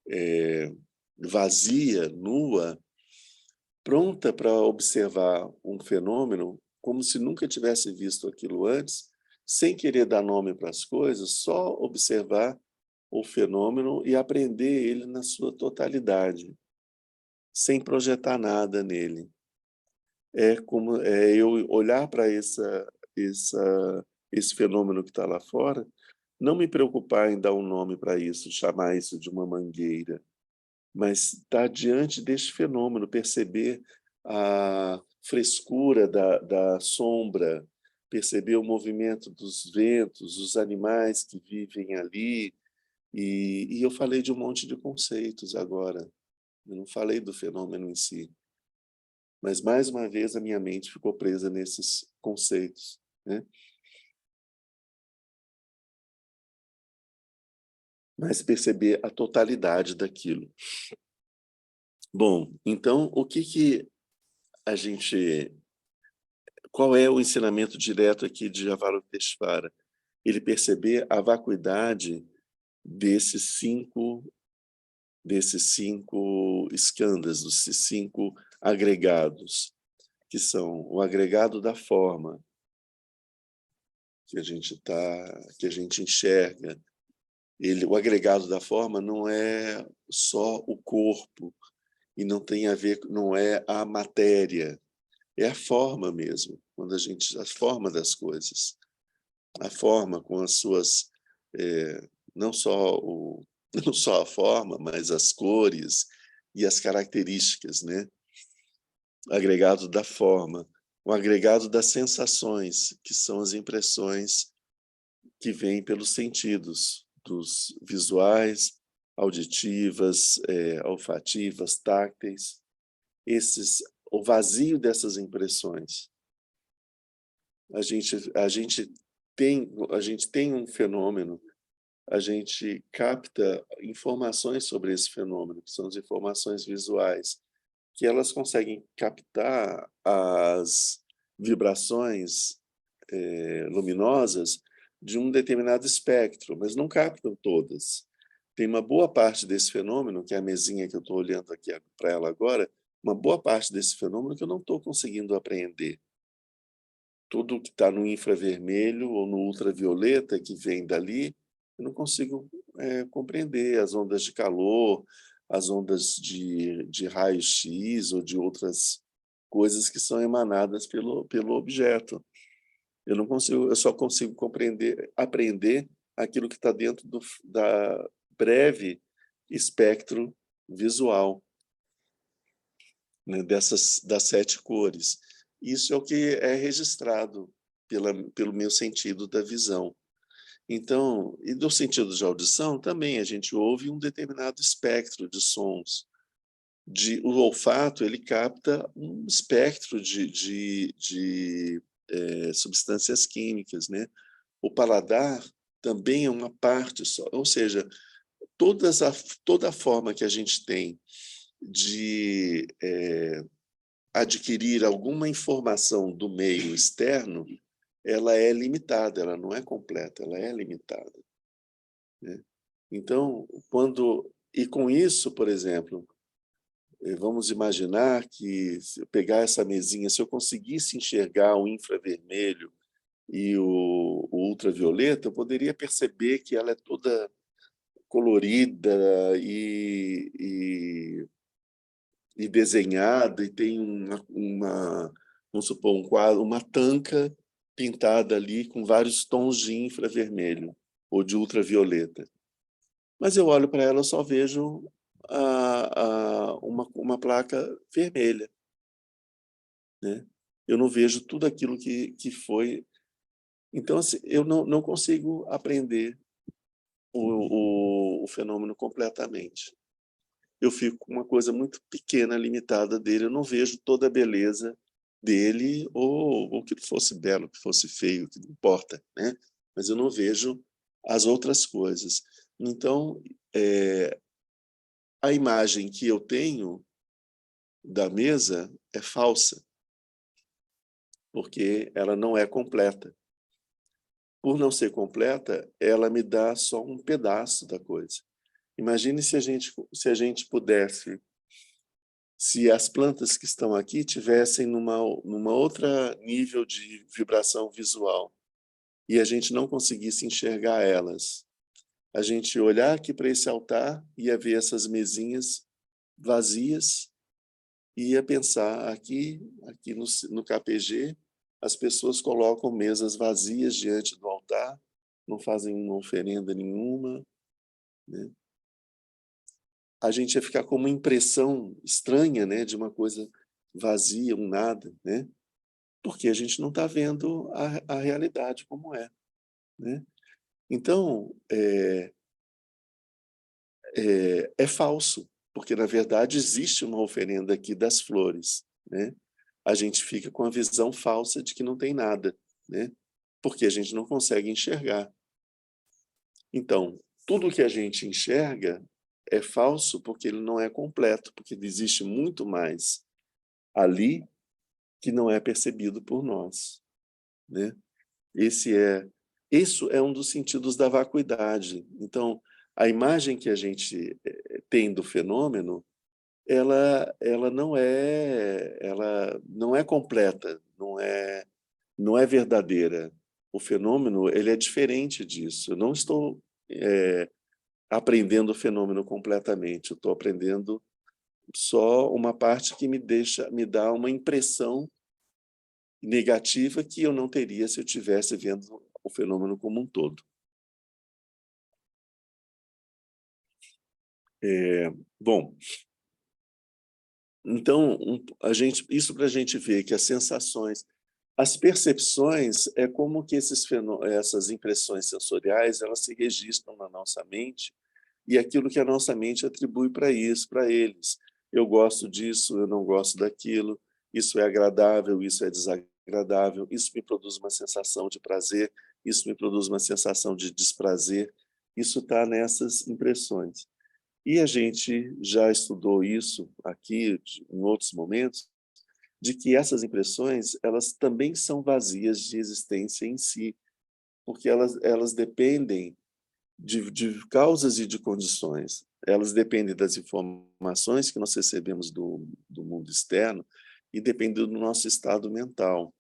eh, vazia, nua, pronta para observar um fenômeno como se nunca tivesse visto aquilo antes, sem querer dar nome para as coisas, só observar o fenômeno e aprender ele na sua totalidade, sem projetar nada nele. É eu olhar para esse fenômeno que está lá fora, não me preocupar em dar um nome para isso, chamar isso de uma mangueira, mas estar diante deste fenômeno, perceber a frescura da sombra, perceber o movimento dos ventos, os animais que vivem ali. E eu falei de um monte de conceitos agora. Eu não falei do fenômeno em si. Mas, mais uma vez, a minha mente ficou presa nesses conceitos, né? Mas perceber a totalidade daquilo. Bom, então, o que a gente... Qual é o ensinamento direto aqui de Avalokiteshvara? Ele perceber a vacuidade desses cinco skandhas, desses cinco agregados, que são o agregado da forma, que a gente enxerga. O agregado da forma não é só o corpo, e não tem a ver, não é a matéria, é a forma mesmo, a forma das coisas, a forma com as suas, não só não só a forma, mas as cores e as características, né? Agregado da forma, o agregado das sensações, que são as impressões que vêm pelos sentidos, dos visuais, auditivas, olfativas, tácteis, o vazio dessas impressões. A gente tem um fenômeno, a gente capta informações sobre esse fenômeno, que são as informações visuais, que elas conseguem captar as vibrações luminosas de um determinado espectro, mas não captam todas. Tem uma boa parte desse fenômeno, que é a mesinha que eu estou olhando aqui para ela agora, uma boa parte desse fenômeno que eu não estou conseguindo apreender. Tudo que está no infravermelho ou no ultravioleta que vem dali, eu não consigo compreender as ondas de calor, as ondas de raio-x ou de outras coisas que são emanadas pelo objeto. Eu só consigo aprender aquilo que está dentro da breve espectro visual, né, das 7 cores. Isso é o que é registrado pelo meu sentido da visão. Então, e do sentido de audição, também a gente ouve um determinado espectro de sons. O olfato, ele capta um espectro de substâncias químicas, né? O paladar também é uma parte só, ou seja, toda a forma que a gente tem de adquirir alguma informação do meio externo, ela é limitada, ela não é completa, ela é limitada, né? Então, e com isso, por exemplo, vamos imaginar que, se eu pegar essa mesinha, se eu conseguisse enxergar o infravermelho e o ultravioleta, eu poderia perceber que ela é toda colorida e desenhada, e tem vamos supor, um quadro, uma tanca pintada ali com vários tons de infravermelho ou de ultravioleta. Mas eu olho para ela, eu só vejo uma placa vermelha, né? Eu não vejo tudo aquilo que foi. Então, assim, eu não consigo aprender o fenômeno completamente. Eu fico com uma coisa muito pequena, limitada dele, eu não vejo toda a beleza dele, ou que fosse belo, que fosse feio, que não importa, né? Mas eu não vejo as outras coisas. Então, a imagem que eu tenho da mesa é falsa, porque ela não é completa. Por não ser completa, ela me dá só um pedaço da coisa. Imagine se a gente pudesse, se as plantas que estão aqui tivessem numa outra nível de vibração visual e a gente não conseguisse enxergar elas. A gente olhar aqui para esse altar e ia ver essas mesinhas vazias e ia pensar, aqui no KPG, as pessoas colocam mesas vazias diante do altar, não fazem uma oferenda nenhuma, né? A gente ia ficar com uma impressão estranha, né, de uma coisa vazia, um nada, né? Porque a gente não está vendo a realidade como é, né? Então, é falso, porque, na verdade, existe uma oferenda aqui das flores, né? A gente fica com a visão falsa de que não tem nada, né? Porque a gente não consegue enxergar. Então, tudo que a gente enxerga é falso porque ele não é completo, porque existe muito mais ali que não é percebido por nós, né? Esse é, isso é um dos sentidos da vacuidade. Então, a imagem que a gente tem do fenômeno, ela não é completa, não é verdadeira. O fenômeno, ele é diferente disso. Eu não estou aprendendo o fenômeno completamente. Eu estou aprendendo só uma parte que me dá uma impressão negativa que eu não teria se eu estivesse vendo o fenômeno como um todo. Bom, então isso para a gente ver que as sensações, as percepções é como que essas impressões sensoriais elas se registram na nossa mente e aquilo que a nossa mente atribui para isso, para eles. Eu gosto disso, eu não gosto daquilo, isso é agradável, isso é desagradável, isso me produz uma sensação de prazer, isso me produz uma sensação de desprazer, isso está nessas impressões. E a gente já estudou isso aqui em outros momentos, de que essas impressões elas também são vazias de existência em si, porque elas dependem de causas e de condições. Elas dependem das informações que nós recebemos do mundo externo e dependem do nosso estado mental.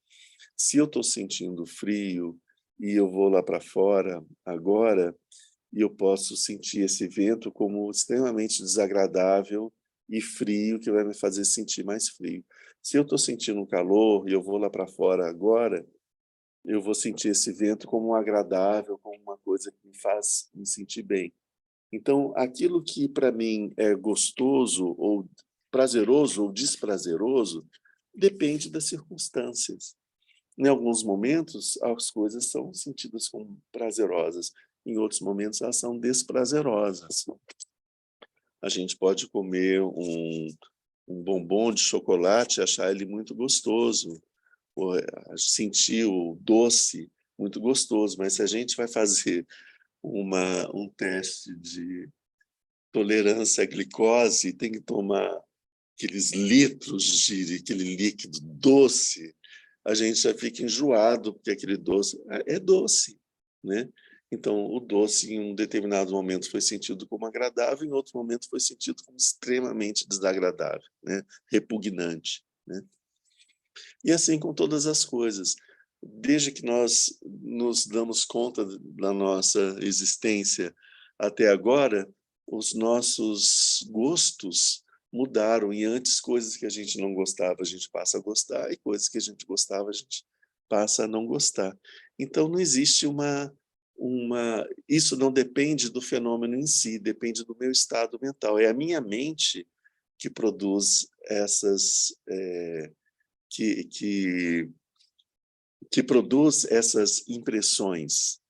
Se eu estou sentindo frio e eu vou lá para fora agora, e eu posso sentir esse vento como extremamente desagradável e frio, que vai me fazer sentir mais frio. Se eu estou sentindo um calor e eu vou lá para fora agora, eu vou sentir esse vento como agradável, como uma coisa que me faz me sentir bem. Então, aquilo que para mim é gostoso ou prazeroso ou desprazeroso depende das circunstâncias. Em alguns momentos, as coisas são sentidas como prazerosas, em outros momentos, elas são desprazerosas. A gente pode comer um bombom de chocolate e achar ele muito gostoso, ou sentir o doce muito gostoso, mas se a gente vai fazer um teste de tolerância à glicose, tem que tomar aqueles litros de aquele líquido doce, a gente já fica enjoado, porque aquele doce é doce, né? Então, o doce, em um determinado momento, foi sentido como agradável, em outro momento, foi sentido como extremamente desagradável, né? Repugnante, né? E assim com todas as coisas. Desde que nós nos damos conta da nossa existência até agora, os nossos gostos mudaram, e antes coisas que a gente não gostava, a gente passa a gostar, e coisas que a gente gostava, a gente passa a não gostar. Então, não existe isso não depende do fenômeno em si, depende do meu estado mental. É a minha mente que produz que, que, que produz essas impressões.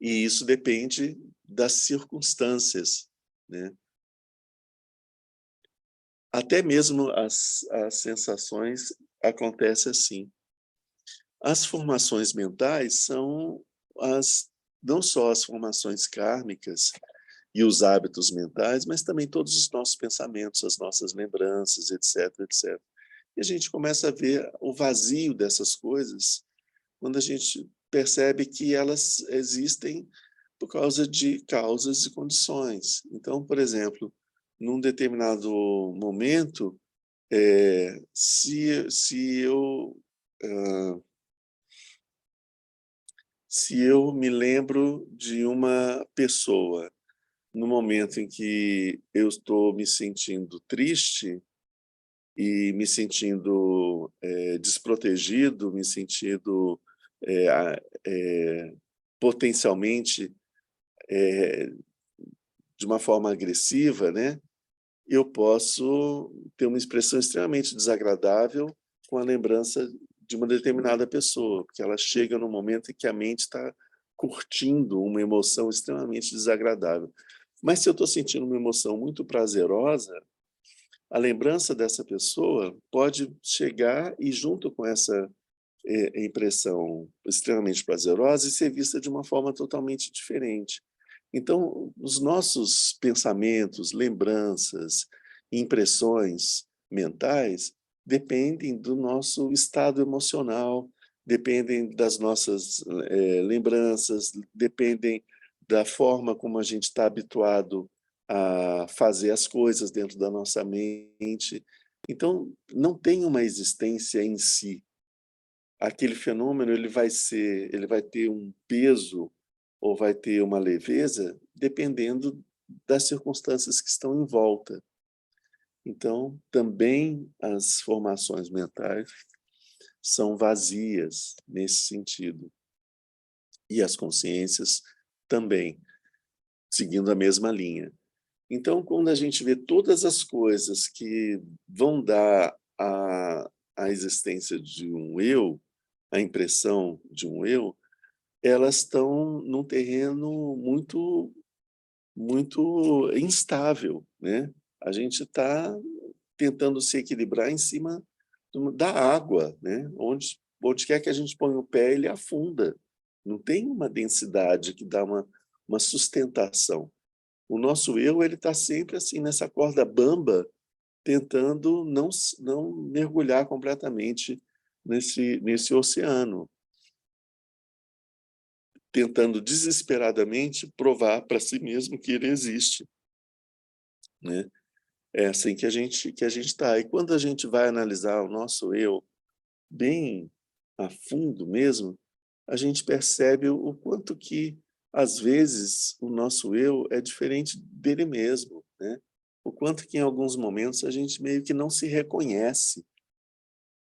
E isso depende das circunstâncias, né? Até mesmo as sensações acontecem assim. As formações mentais são não só as formações kármicas e os hábitos mentais, mas também todos os nossos pensamentos, as nossas lembranças, etc, etc. E a gente começa a ver o vazio dessas coisas quando a gente percebe que elas existem por causa de causas e condições. Então, por exemplo, num determinado momento, se eu me lembro de uma pessoa no momento em que eu estou me sentindo triste e me sentindo desprotegido, me sentindo é, é, potencialmente de uma forma agressiva, né? eu posso ter uma expressão extremamente desagradável com a lembrança de uma determinada pessoa, porque ela chega no momento em que a mente está curtindo uma emoção extremamente desagradável. Mas se eu estou sentindo uma emoção muito prazerosa, a lembrança dessa pessoa pode chegar e, junto com essa impressão extremamente prazerosa, e ser vista de uma forma totalmente diferente. Então, os nossos pensamentos, lembranças, impressões mentais dependem do nosso estado emocional, dependem das nossas lembranças, dependem da forma como a gente está habituado a fazer as coisas dentro da nossa mente. Então, não tem uma existência em si. Aquele fenômeno ele vai ter um peso ou vai ter uma leveza dependendo das circunstâncias que estão em volta. Então, também as formações mentais são vazias nesse sentido. E as consciências também, seguindo a mesma linha. Então, quando a gente vê todas as coisas que vão dar a existência de um eu, a impressão de um eu, elas estão num terreno muito instável, né? A gente está tentando se equilibrar em cima da água, né? Onde quer que a gente põe o pé, ele afunda. Não tem uma densidade que dá uma sustentação. O nosso eu ele está sempre assim nessa corda bamba, tentando não mergulhar completamente nesse oceano, tentando desesperadamente provar para si mesmo que ele existe, né? É assim que a gente está. E quando a gente vai analisar o nosso eu bem a fundo mesmo, a gente percebe o quanto que, às vezes, o nosso eu é diferente dele mesmo, né? O quanto que, em alguns momentos, a gente meio que não se reconhece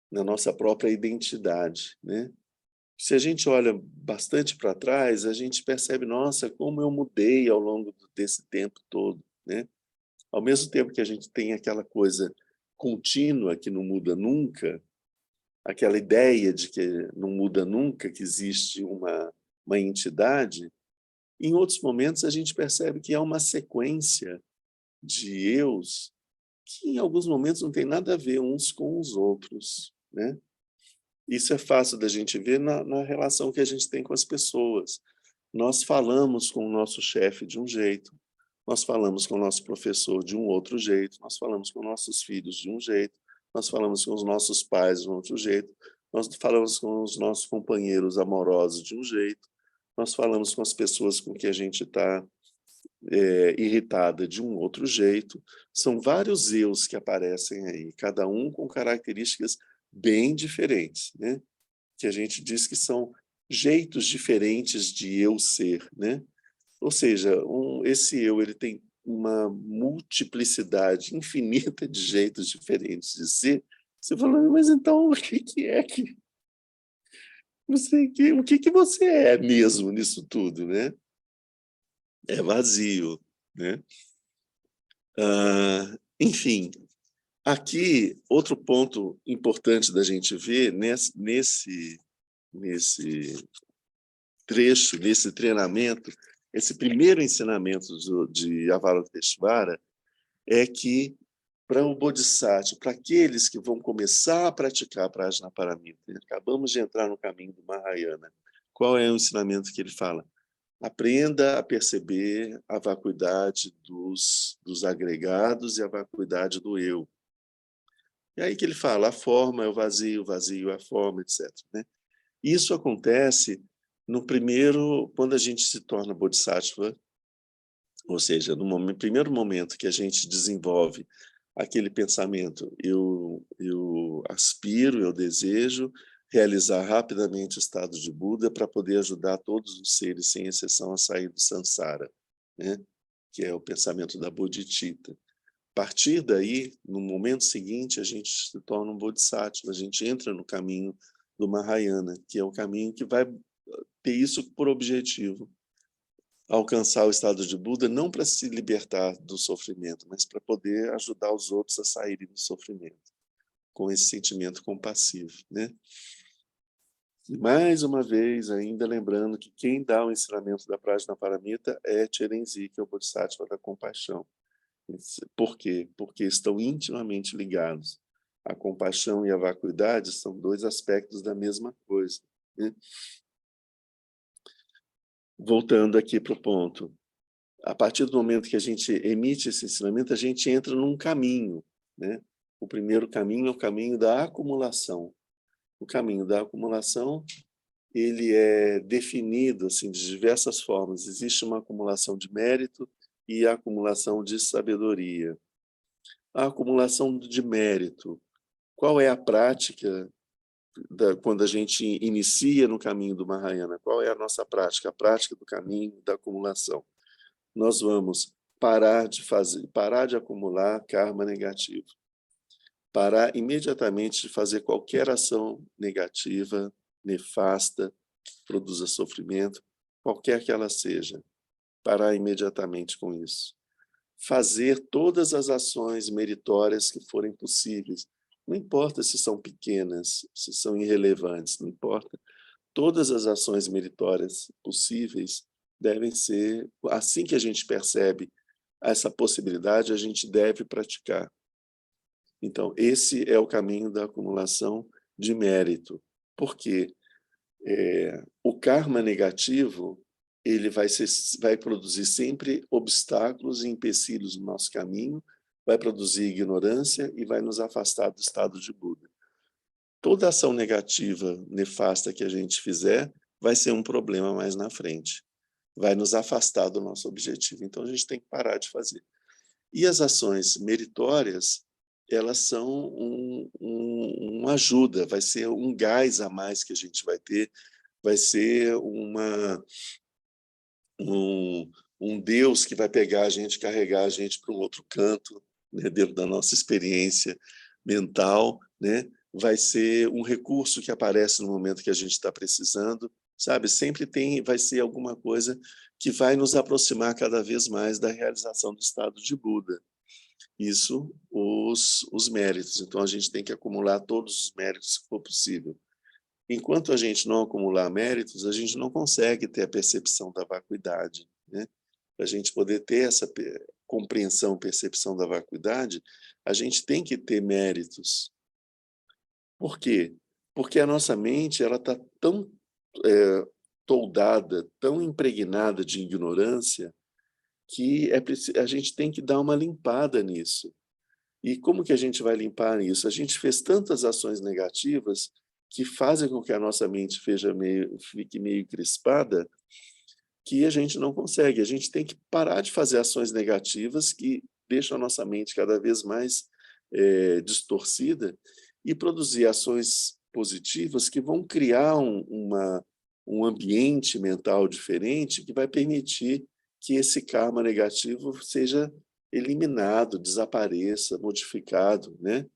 na nossa própria identidade, né? Se a gente olha bastante para trás, a gente percebe, nossa, como eu mudei ao longo desse tempo todo, né? Ao mesmo tempo que a gente tem aquela coisa contínua que não muda nunca, aquela ideia de que não muda nunca, que existe uma entidade, em outros momentos a gente percebe que há uma sequência de eus que em alguns momentos não tem nada a ver uns com os outros, né? Isso é fácil da gente ver na relação que a gente tem com as pessoas. Nós falamos com o nosso chefe de um jeito, nós falamos com o nosso professor de um outro jeito, nós falamos com nossos filhos de um jeito, nós falamos com os nossos pais de um outro jeito, nós falamos com os nossos companheiros amorosos de um jeito, nós falamos com as pessoas com que a gente está irritada de um outro jeito. São vários eus que aparecem aí, cada um com características bem diferentes, né? Que a gente diz que são jeitos diferentes de eu ser, né? Ou seja, esse eu ele tem uma multiplicidade infinita de jeitos diferentes de ser. Você falou, mas então o que que você é mesmo nisso tudo, né? É vazio, né? Enfim, aqui outro ponto importante da gente ver nesse trecho, nesse treinamento, esse primeiro ensinamento de Avalokiteshvara é que para o Bodhisattva, para aqueles que vão começar a praticar Prajnaparamita, acabamos de entrar no caminho do Mahayana, qual é o ensinamento que ele fala? Aprenda a perceber a vacuidade dos agregados e a vacuidade do eu. E aí que ele fala, a forma é o vazio é a forma, etc. Né? Isso acontece no primeiro, quando a gente se torna Bodhisattva, ou seja, no primeiro momento que a gente desenvolve aquele pensamento, eu aspiro, eu desejo realizar rapidamente o estado de Buda para poder ajudar todos os seres, sem exceção, a sair do samsara, né? Que é o pensamento da bodhicitta. A partir daí, no momento seguinte, a gente se torna um bodhisattva, a gente entra no caminho do Mahayana, que é o caminho que vai ter isso por objetivo. alcançar o estado de Buda não para se libertar do sofrimento, mas para poder ajudar os outros a saírem do sofrimento, com esse sentimento compassivo, né? E mais uma vez, ainda lembrando que quem dá o ensinamento da Prajnaparamita é Chirenzi, que é o Bodhisattva da compaixão. Por quê? Porque estão intimamente ligados. A compaixão e a vacuidade são dois aspectos da mesma coisa, né? Voltando aqui para o ponto. A partir do momento que a gente emite esse ensinamento, a gente entra num caminho, né? O primeiro caminho é o caminho da acumulação. O caminho da acumulação, ele é definido assim de diversas formas. Existe uma acumulação de mérito e a acumulação de sabedoria. A acumulação de mérito, qual é a prática quando a gente inicia no caminho do Mahayana? Qual é a nossa prática? A prática do caminho da acumulação. Nós vamos parar de acumular karma negativo. Parar imediatamente de fazer qualquer ação negativa, nefasta, que produza sofrimento, qualquer que ela seja. Parar imediatamente com isso. Fazer todas as ações meritórias que forem possíveis. Não importa se são pequenas, se são irrelevantes, não importa. Todas as ações meritórias possíveis devem ser, assim que a gente percebe essa possibilidade, a gente deve praticar. Então, esse é o caminho da acumulação de mérito, porque o karma negativo ele vai produzir sempre obstáculos e empecilhos no nosso caminho, vai produzir ignorância e vai nos afastar do estado de Buda. Toda ação negativa, nefasta que a gente fizer, vai ser um problema mais na frente. Vai nos afastar do nosso objetivo. Então, a gente tem que parar de fazer. E as ações meritórias, elas são uma ajuda, vai ser um gás a mais que a gente vai ter, vai ser um Deus que vai pegar a gente, carregar a gente para um outro canto, né, dentro da nossa experiência mental, né? Vai ser um recurso que aparece no momento que a gente está precisando, sabe? Sempre vai ser alguma coisa que vai nos aproximar cada vez mais da realização do estado de Buda. Isso, os méritos. Então, a gente tem que acumular todos os méritos que for possível. Enquanto a gente não acumular méritos, a gente não consegue ter a percepção da vacuidade, né? Para a gente poder ter essa compreensão, percepção da vacuidade, a gente tem que ter méritos. Por quê? Porque a nossa mente ela está tão toldada, tão impregnada de ignorância, que a gente tem que dar uma limpada nisso. E como que a gente vai limpar isso? A gente fez tantas ações negativas que fazem com que a nossa mente fique meio crispada, que a gente não consegue. A gente tem que parar de fazer ações negativas que deixam a nossa mente cada vez mais distorcida e produzir ações positivas que vão criar um ambiente mental diferente que vai permitir que esse karma negativo seja eliminado, desapareça, modificado, né?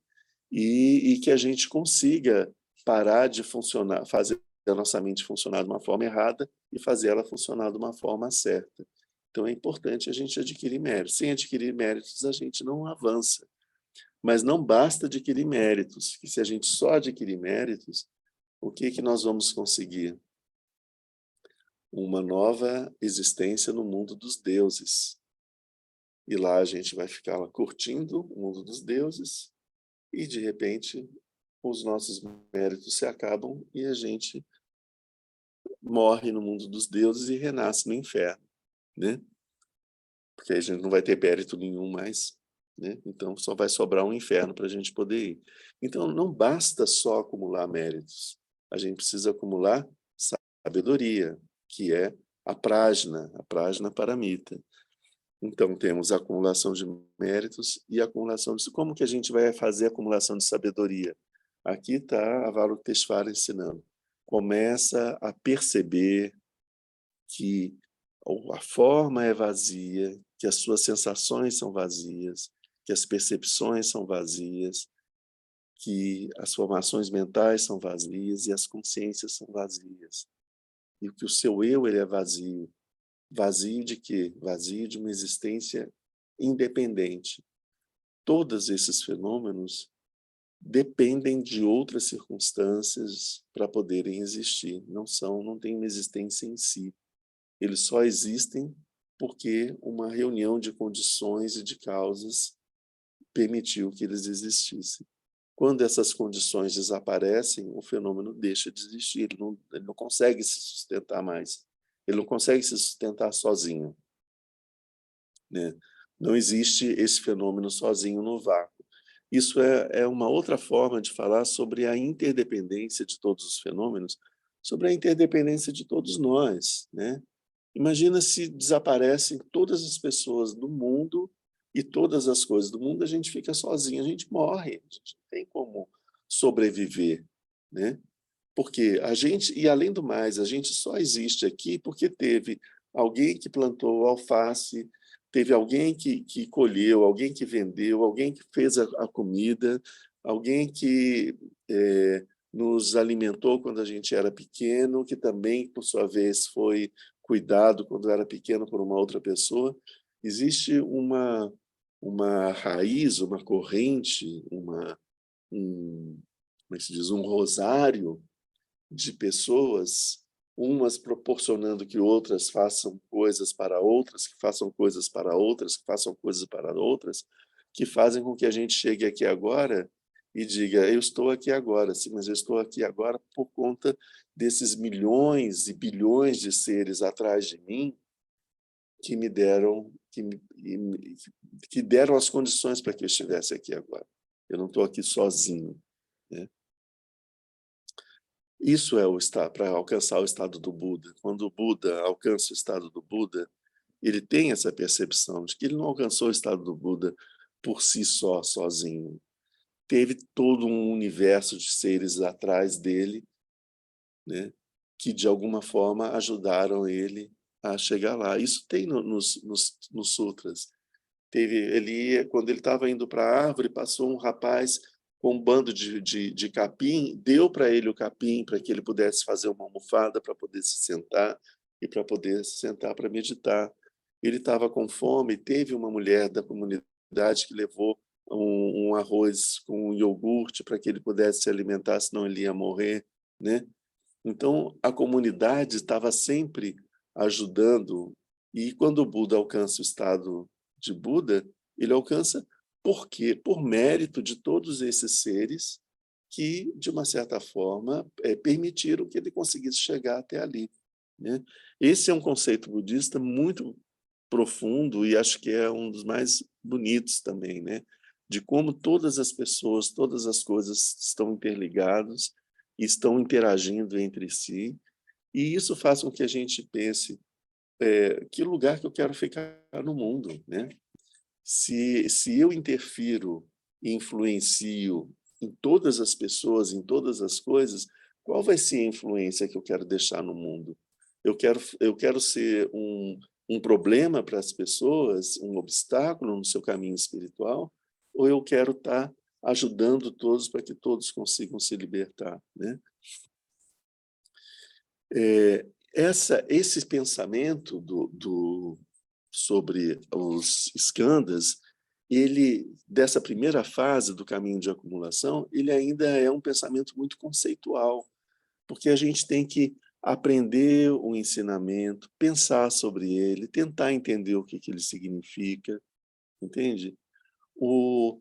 E que a gente consiga parar de funcionar, fazer a nossa mente funcionar de uma forma errada e fazer ela funcionar de uma forma certa. Então é importante a gente adquirir méritos. Sem adquirir méritos, a gente não avança. Mas não basta adquirir méritos, que se a gente só adquirir méritos, o que nós vamos conseguir? Uma nova existência no mundo dos deuses. E lá a gente vai ficar lá curtindo o mundo dos deuses e, de repente, os nossos méritos se acabam e a gente morre no mundo dos deuses e renasce no inferno, né? Porque aí a gente não vai ter mérito nenhum mais, né? Então só vai sobrar um inferno para a gente poder ir. Então não basta só acumular méritos, a gente precisa acumular sabedoria, que é a prajna paramita. Então temos a acumulação de méritos e a acumulação de... Como que a gente vai fazer a acumulação de sabedoria? Aqui está Avalokiteshvara ensinando. Começa a perceber que a forma é vazia, que as suas sensações são vazias, que as percepções são vazias, que as formações mentais são vazias e as consciências são vazias. E que o seu eu ele é vazio. Vazio de quê? Vazio de uma existência independente. Todos esses fenômenos dependem de outras circunstâncias para poderem existir. Não têm uma existência em si. Eles só existem porque uma reunião de condições e de causas permitiu que eles existissem. Quando essas condições desaparecem, o fenômeno deixa de existir, ele não consegue se sustentar mais. Ele não consegue se sustentar sozinho, né? Não existe esse fenômeno sozinho no vácuo. Isso é uma outra forma de falar sobre a interdependência de todos os fenômenos, sobre a interdependência de todos nós, né? Imagina se desaparecem todas as pessoas do mundo e todas as coisas do mundo, a gente fica sozinho, a gente morre, a gente não tem como sobreviver, né? Porque a gente, e além do mais, a gente só existe aqui porque teve alguém que plantou alface, teve alguém que colheu, alguém que vendeu, alguém que fez a comida, alguém que nos alimentou quando a gente era pequeno, que também, por sua vez, foi cuidado quando era pequeno por uma outra pessoa. Existe uma raiz, uma corrente, como é que se diz, um rosário de pessoas, umas proporcionando que outras façam coisas para outras, que façam coisas para outras, que façam coisas para outras, que fazem com que a gente chegue aqui agora e diga, eu estou aqui agora, sim, mas eu estou aqui agora por conta desses milhões e bilhões de seres atrás de mim que me deram, que deram as condições para que eu estivesse aqui agora. Eu não estou aqui sozinho, né? Isso é o estado, para alcançar o estado do Buda. Quando o Buda alcança o estado do Buda, ele tem essa percepção de que ele não alcançou o estado do Buda por si só, sozinho. Teve todo um universo de seres atrás dele, né, que de alguma forma ajudaram ele a chegar lá. Isso tem nos sutras. Quando ele estava indo para a árvore, passou um rapaz com um bando de capim, deu para ele o capim para que ele pudesse fazer uma almofada para poder se sentar e para poder se sentar para meditar. Ele estava com fome, teve uma mulher da comunidade que levou um arroz com um iogurte para que ele pudesse se alimentar, senão ele ia morrer, né? Então, a comunidade estava sempre ajudando, e quando o Buda alcança o estado de Buda, ele alcança por quê? Por mérito de todos esses seres que, de uma certa forma, permitiram que ele conseguisse chegar até ali, né? Esse é um conceito budista muito profundo e acho que é um dos mais bonitos também, né? De como todas as pessoas, todas as coisas estão interligadas, estão interagindo entre si, e isso faz com que a gente pense que lugar que eu quero ficar no mundo, né? Se eu interfiro e influencio em todas as pessoas, em todas as coisas, qual vai ser a influência que eu quero deixar no mundo? Eu quero ser um problema para as pessoas, um obstáculo no seu caminho espiritual, ou eu quero estar ajudando todos para que todos consigam se libertar, né? Esse pensamento sobre os skandhas, dessa primeira fase do caminho de acumulação, ele ainda é um pensamento muito conceitual, porque a gente tem que aprender o ensinamento, pensar sobre ele, tentar entender o que ele significa, entende? O,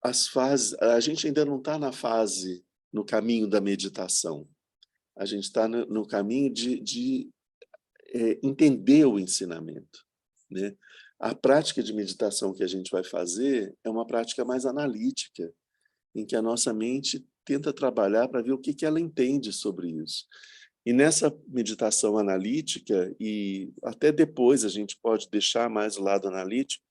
as fases, a gente ainda não está no caminho da meditação. A gente está no caminho de entender o ensinamento, né? A prática de meditação que a gente vai fazer é uma prática mais analítica, em que a nossa mente tenta trabalhar para ver o que ela entende sobre isso. E nessa meditação analítica, e até depois a gente pode deixar mais o lado analítico,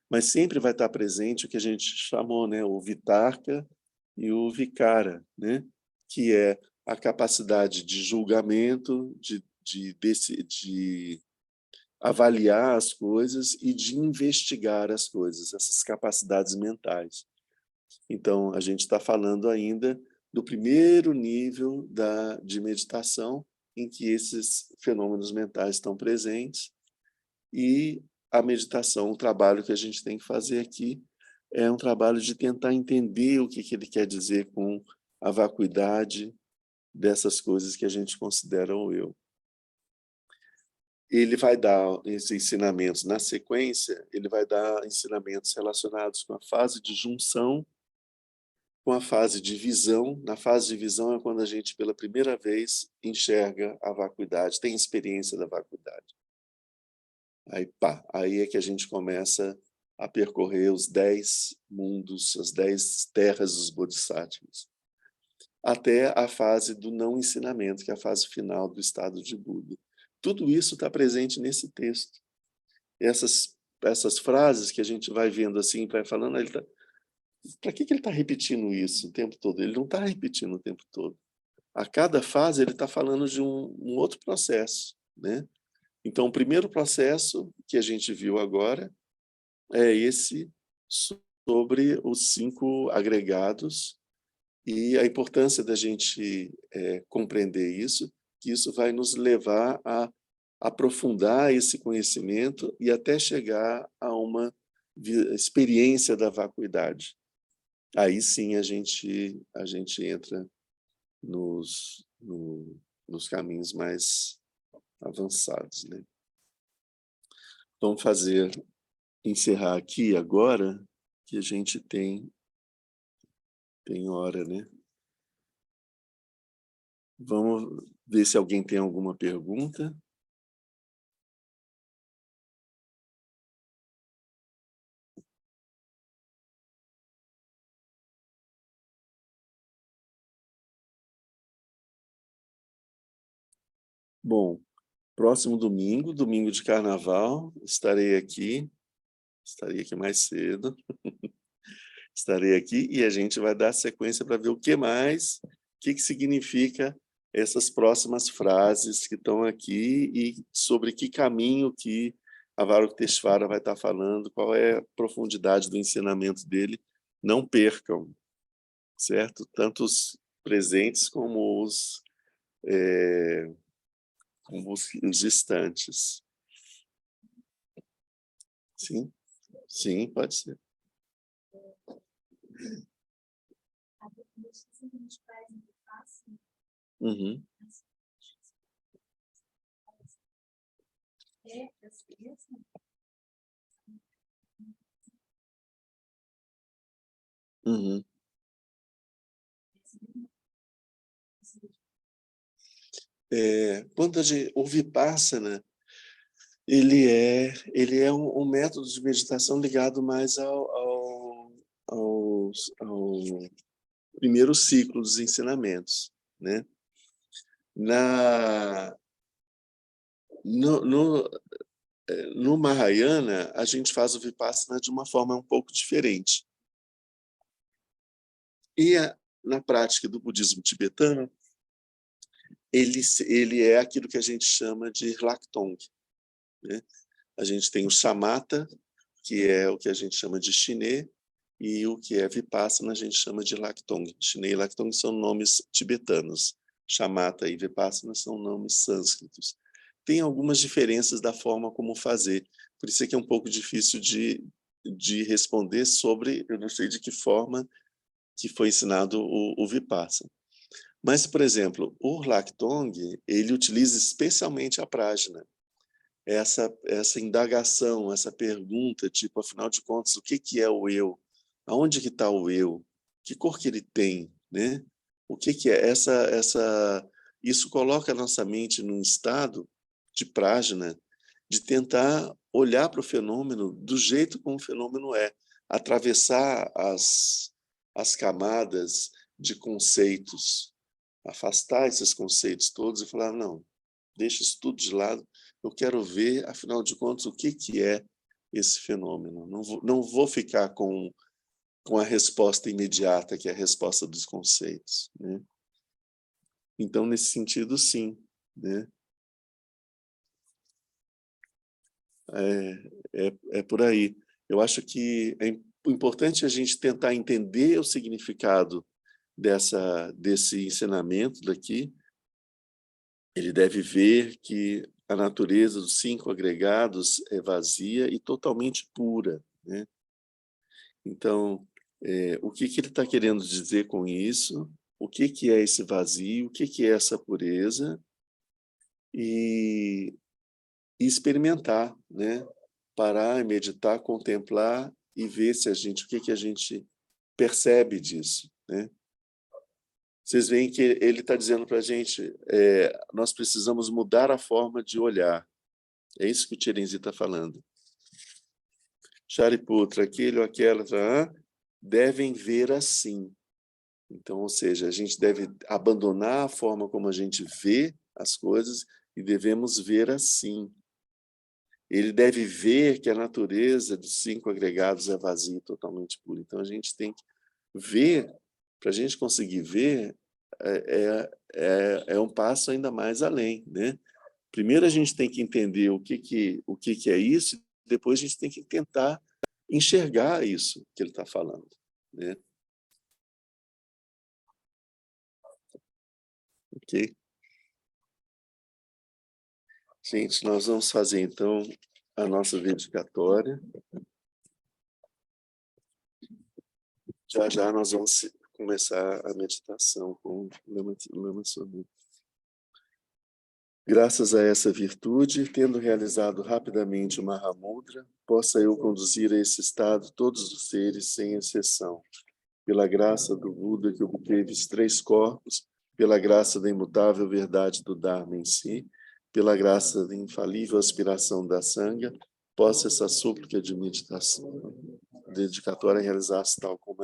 mas sempre vai estar presente o que a gente chamou, né, o vitarka e o vikara, né, que é a capacidade de julgamento, de avaliar as coisas e de investigar as coisas, essas capacidades mentais. Então, a gente está falando ainda do primeiro nível de meditação, em que esses fenômenos mentais estão presentes, E a meditação, o trabalho que a gente tem que fazer aqui, é um trabalho de tentar entender o que ele quer dizer com a vacuidade dessas coisas que a gente considera o eu. Ele vai dar esses ensinamentos na sequência, ele vai dar ensinamentos relacionados com a fase de junção, com a fase de visão. Na fase de visão é quando a gente, pela primeira vez, enxerga a vacuidade, tem experiência da vacuidade. Aí, pá, aí é que a gente começa a percorrer os 10 mundos, as 10 terras dos bodhisattvas, até a fase do não ensinamento, que é a fase final do estado de Buda. Tudo isso está presente nesse texto. Essas frases que a gente vai vendo assim, vai falando, para que ele está repetindo isso o tempo todo? Ele não está repetindo o tempo todo. A cada fase ele está falando de um outro processo, né? Então, o primeiro processo que a gente viu agora é esse sobre os 5 agregados e a importância da gente compreender isso, que isso vai nos levar a aprofundar esse conhecimento e até chegar a uma experiência da vacuidade. Aí sim a gente entra nos caminhos mais avançados, né? Vamos encerrar aqui agora, que a gente tem hora, né? Vamos ver se alguém tem alguma pergunta. Bom, próximo domingo, domingo de carnaval, estarei aqui mais cedo, estarei aqui e a gente vai dar sequência para ver o que significa essas próximas frases que estão aqui e sobre que caminho que Avalokiteshvara vai estar falando, qual é a profundidade do ensinamento dele. Não percam, certo? Tanto os presentes como os distantes. Sim, sim, pode ser. Uhum. Uhum. Quando o Vipassana, ele é um método de meditação ligado mais ao primeiro ciclo dos ensinamentos, né? No Mahayana, a gente faz o Vipassana de uma forma um pouco diferente. E na prática do budismo tibetano, ele é aquilo que a gente chama de Hlakthong, né? A gente tem o Shamatha, que é o que a gente chama de Shiné, e o que é Vipassana a gente chama de Hlakthong. Shiné e Hlakthong são nomes tibetanos. Shamatha e Vipassana são nomes sânscritos. Tem algumas diferenças da forma como fazer. Por isso é que é um pouco difícil de responder sobre, eu não sei de que forma que foi ensinado o Vipassana. Mas, por exemplo, o Hlakthong, ele utiliza especialmente a prajna. Essa indagação, essa pergunta, tipo, afinal de contas, o que é o eu? Aonde que está o eu? Que cor que ele tem, né? O que é isso coloca a nossa mente num estado de prajna, de tentar olhar para o fenômeno do jeito como o fenômeno é, atravessar as camadas de conceitos, afastar esses conceitos todos e falar, não, deixa isso tudo de lado, eu quero ver, afinal de contas, o que é esse fenômeno. Não vou ficar com a resposta imediata, que é a resposta dos conceitos, né? Então, nesse sentido, sim, né? É por aí. Eu acho que é importante a gente tentar entender o significado desse ensinamento daqui. Ele deve ver que a natureza dos 5 agregados é vazia e totalmente pura, né? Então, o que ele está querendo dizer com isso? O que é esse vazio? O que é essa pureza? E experimentar, né? Parar e meditar, contemplar e ver se o que a gente percebe disso, né? Vocês veem que ele está dizendo para a gente, nós precisamos mudar a forma de olhar. É isso que o Tirenzi está falando. Shariputra, aquele ou aquela, devem ver assim. Então, ou seja, a gente deve abandonar a forma como a gente vê as coisas e devemos ver assim. Ele deve ver que a natureza dos 5 agregados é vazia, totalmente pura. Então, a gente tem que ver, para a gente conseguir ver, é um passo ainda mais além, né? Primeiro a gente tem que entender o que é isso, depois a gente tem que tentar enxergar isso que ele está falando, né? Ok? Gente, nós vamos fazer então a nossa dedicatória. Já já nós vamos começar a meditação com o Lama Tsongkhapa. Graças a essa virtude, tendo realizado rapidamente o Mahamudra, possa eu conduzir a esse estado todos os seres, sem exceção. Pela graça do Buda que obteve os 3 corpos, pela graça da imutável verdade do Dharma em si, pela graça da infalível aspiração da Sangha, possa essa súplica de meditação dedicatória realizar-se tal como